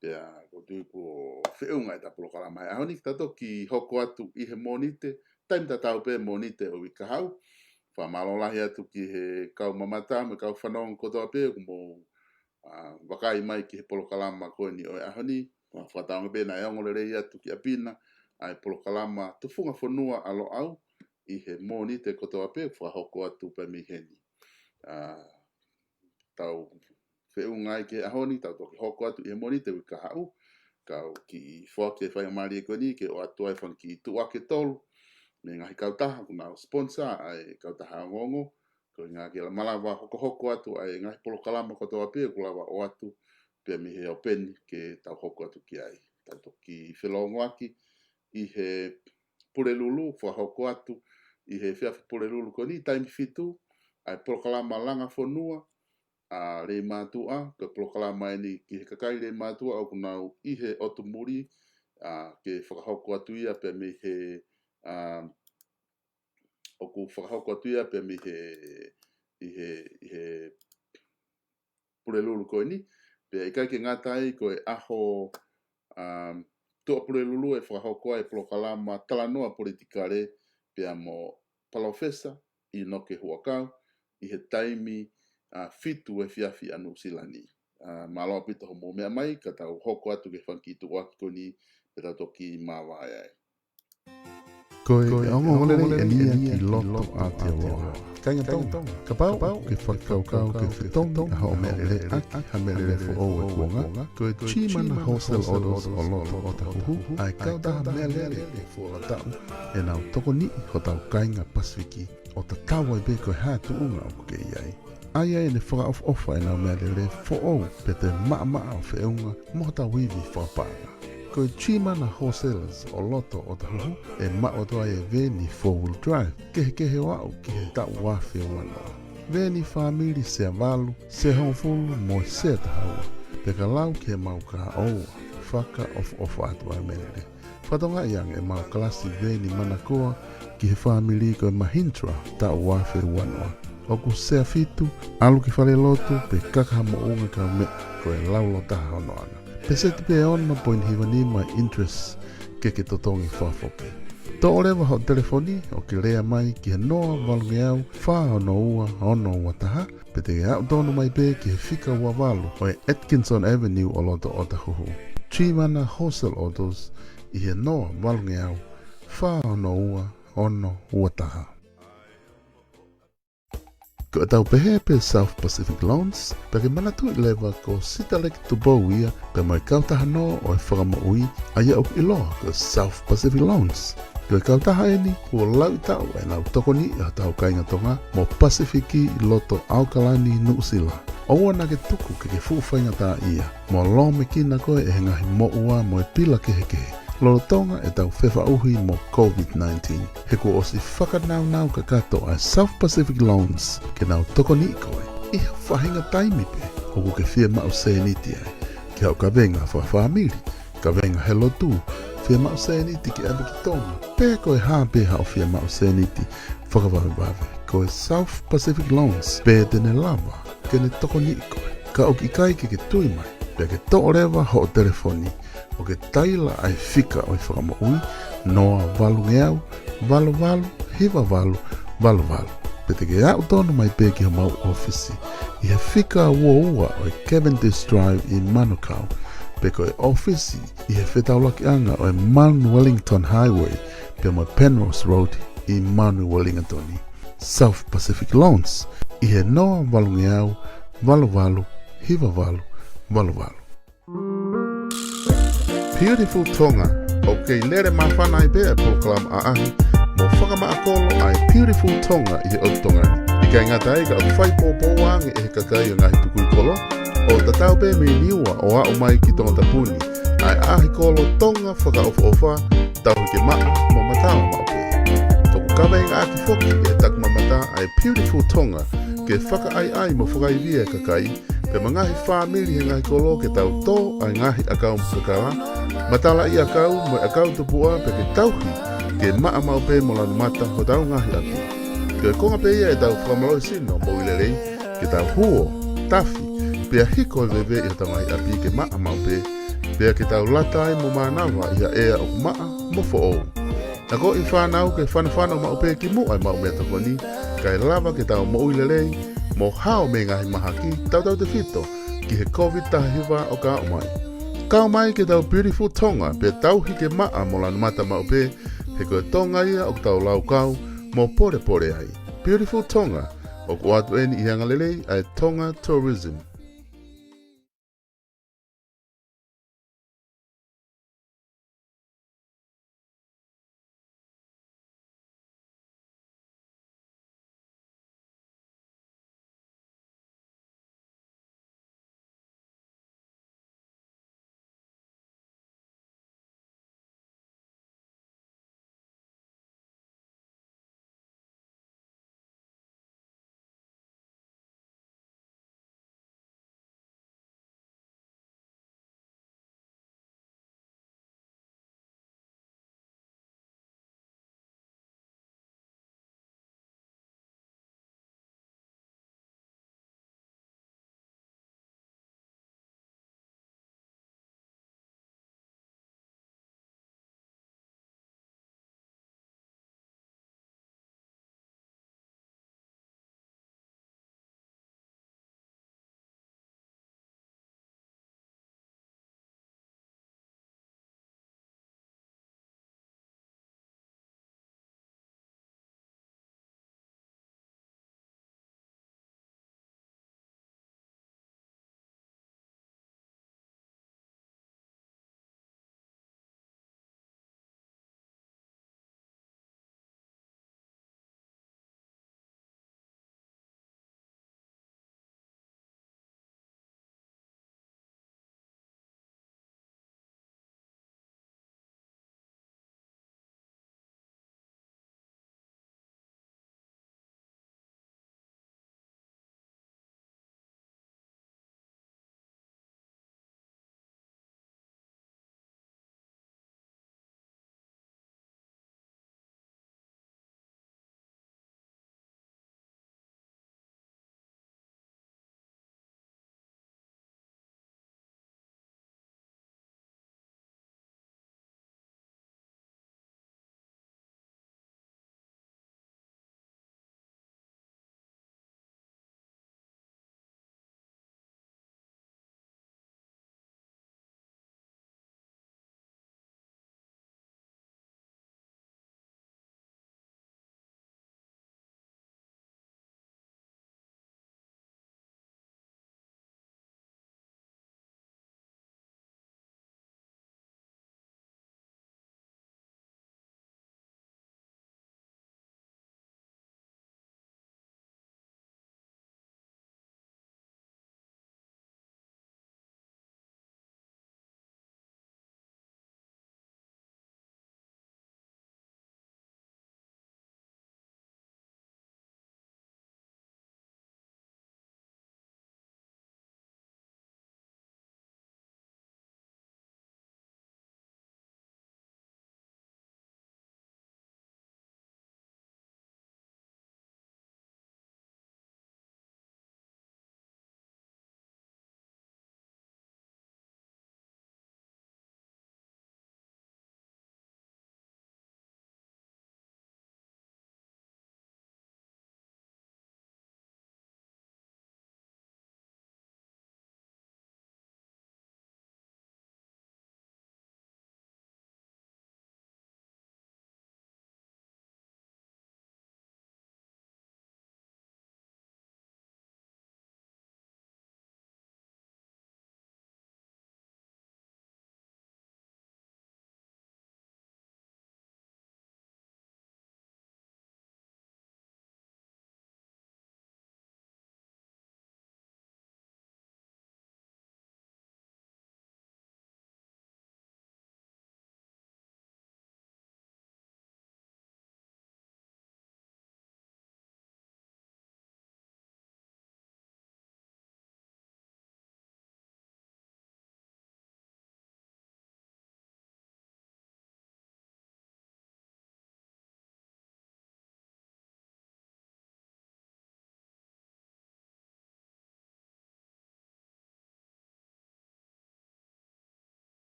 Pea ko tui ko whiunga e ta polokala mai. Ahoni ki tato ki hoko atu i he monite, taim ta tau pe monite o wikahau. whamalolahi atu ki he kau mamata me kau whanong kotoa pē mo wakai mai ki he polokalama koe ni oe ahoni whataonga pē na eongo le rei atu ki apina ai polokalama tufunga whanua alo au I he moni te kotoa pē whahoko atu pa miheni tau whiungai ki ahoni tau toki hoko atu I he moni te wika hau kau ki whake whai amari e koe ni ke o atu ai whan ki tuake tolu me ngahi kautaha kuna sponsor ai kautaha ngongo ko ngā ke la malawa hoko atu ai ngahi polokalama kotoa pē kulawa o atu pe mi he openi ke tau hoko atu ki ai tau toki whelongo aki I he pure lulu hoko atu I he whiawhi pure lulu ko ni taimi fitu ai polokalama langa whanua re mātua ka polokalama ni ki he kakai re mātua au kunau I he otumuri ke whakahoko atu ia pe mi he o ku whakahoko atu ia pe mi he pure lulu koe ni pe I kai ke ngatai koe aho toa pure lulu e whakahoko ai polokalama talanoa politikare pe mo palofesa I noke huakau I he taimi fitu e whiawhi anu silani maloa pita ho mo mea mai ka tau hoko atu ke whanki tuaki koe ni pe tau toki mawai ai Koe ongo ngolere e nia ki loto a te aroa. Kainga tong, ka pau ke whakaukau ke whitongi a hao merere aki ha merere fo o e kuonga. Koe chimana wholesale orders o loto o ta huhu. Ai kaudaha merere e fo la tau. E nau toko ni ho tau kainga Pasifiki o ta tawa I be koe hatu unga o ke iai. Ai ai ne whaka ofa e nau merere fo o pe te maa o whiunga mo ta wivi whapanga. Koe chimana wholesalers o loto o tahuhu e maotoa e veni 4-wheel drive kehe wau ki he tau wawhi wanoa. Veni whamiri se avalu, se hongfulu mo se tahaua. Peka lau ke mau ka oua, whaka of atu ai menere. Whatonga iang e mau klasi veni manakoa ki he whamiri koe Mahintra tau wawhi wanoa. Oku se fitu, alu ki whare lotu pe kakaha mo unga ka me koe laulo taha onoanga. Peseti pe ona point hiwani my interest ke totongi whafoke. To orewa ho telefoni o ke rea mai ki he noa walungi au wha ono ua ono ua taha pe te au tono mai pe ki he whika ua walu o e Atkinson Avenue o loto o tahuhu. Chimana wholesale orders I he noa walungi au wha ono ua ono ua taha. Ko tau pehe pe South Pacific Loans, pe ke manatu I lewa ko sitalek tu bauia pe mai kautaha no o e whakamaui a ia ok iloa ko South Pacific Loans. Ko e kautaha eni kua lau I tau e nau tokoni a tau kainga tonga mo Pasifiki I loto Aukalani Nuusila. Oua na ke tuku ke fuwhainga tā ia, mo lo me kina koe e ngahi mo ua mo e pila kehe. Lolotonga e tau whewha uhi mo COVID-19. He ko o si whakanau ka kato a South Pacific Loans ke nau toko ni koe. Iha whahinga taimi pe, o ku ke whia mau sēniti ai. Ke hau ka venga whamiri, ka venga he lotu, whia mau sēniti ki abiki tonga. Pe koe hāpe hau whia mau sēniti, whakawawe. Koe South Pacific Loans, pe tene lava, ke ne toko ni koe. Ka o ki kai ke tui mai, pe ke to orewa ho o telefoni. O ke taila ai whika o I whakamaui, noa walungi au, walu, hiwa walu. Pete ke au tono mai pe ki ha mau ofisi. I he whika ua o Cavendish Drive I Manukau. Pe ko e ofisi I he whetaulaki anga o Mount Wellington Highway, pe mo Penrose Road I Mount Wellington. South Pacific Loans, I he noa walungi au, walu, hiwa walu. Beautiful Tonga, okay, lere mawhana I bea program a ahi, mo whakamaakolo ai Beautiful Tonga I he o tongani. I kai ngata eiga o whai pōpōwangi e he kakai o ngahi tukui kolo, o tatau pe me niua o au mai ki tonga tapuni, ai ahi kolo tonga whakaofa, tau ke maa mo matawa mau pe. Toku kawe inga aki foki e taku mamata ai Beautiful Tonga, ke whaka ai mo whakaivia kakai, pe mangahi whamiri he ngahi kolo ke tau tō ai ngahi akau mkakara, matala I akau mo akau tupua pe ke tauhi ke maa mau pe mo lanu mata ho tau ngahi aku. Ke konga pe ia e tau whamaloi sino mo ilerei ke tau huo, tafi, pe a hiko veve I tau ngahi api ke maa mau pe ke tau latai mo manawa ia ea o maa mo fo o. Na ko I whanau ke whanawhana mau pe ki mo ai mau mea takoni, Kai lava ke tau mo lelei, mo hao me ngahi mahaki, tau te fito, ki he COVID tahiwa o ka mai. Ka mai ke tau Beautiful Tonga, pe tau hike maa mo lan mata mau pe, he koe tonga ia o tau lau kau, mo pore pore ai. Beautiful Tonga, o ko atu eni i hanga lelei ai Tonga Tourism.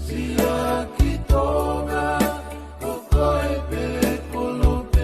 Sila kitonga, kokoe pele kolope.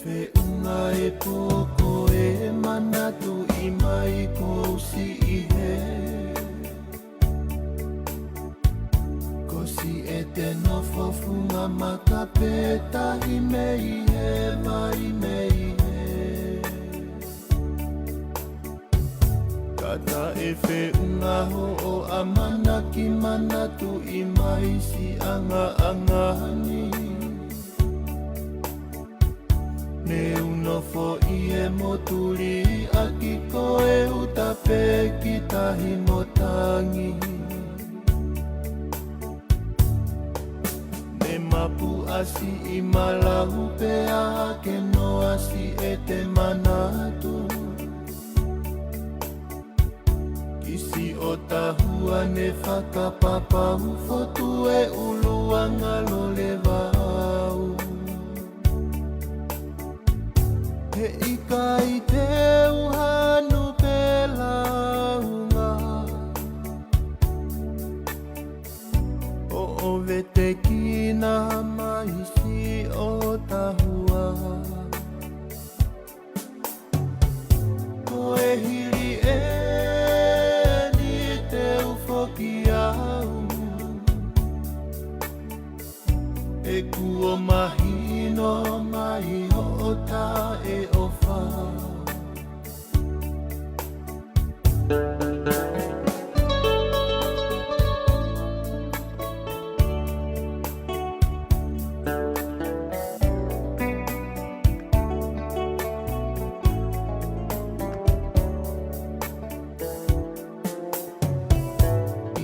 whiunga e pōko e manatu I mai ko si I he. Ko si e te nofo funga makape tahi mei he, mai mei he. Kata e whiunga ho o amana ki manatu I mai si anga angani. Ne unofo I e moturi a ki koe utape ki tahi motangi. Ne mapu asi I malahu pea ke no asi e te manatu. Kisi o tahua ne whakapapahu fotu e uluanga lo le vau. He ika I te uhanu pelaunga. O vete kina maisi o tahua. Ko e hiri e ni te ufoki au. E kuo mahino mai o ta e ofa.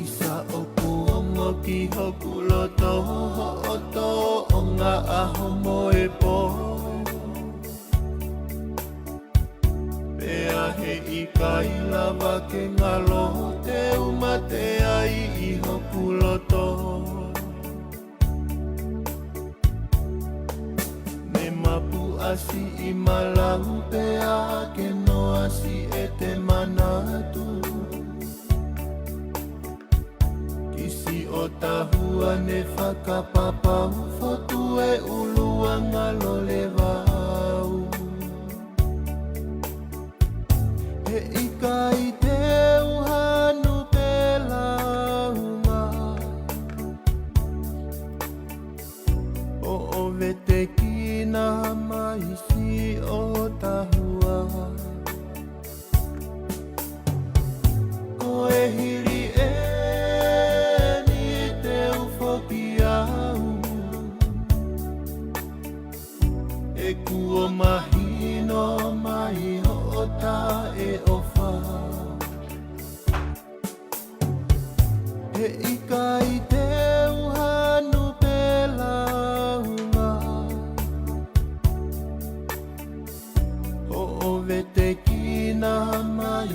Isa o kuongo ki hoku loto ho'oto o ngā aho moe po. Pea he I kai lava ke ngalo te umate ai I hoku loto. Ne mapu asi I malau pea ke no asi e te manatu. Kisi o tahua ne whakapapahu fotu e uluanga lo le vau. He ika I te uhanu pelaunga. O vete kina maisi o tahua. Ko e hiri e ni te ufoki au. E kuo mahino mai o ta e ofa. He ika I te uhanu pelaunga. O vete kina mai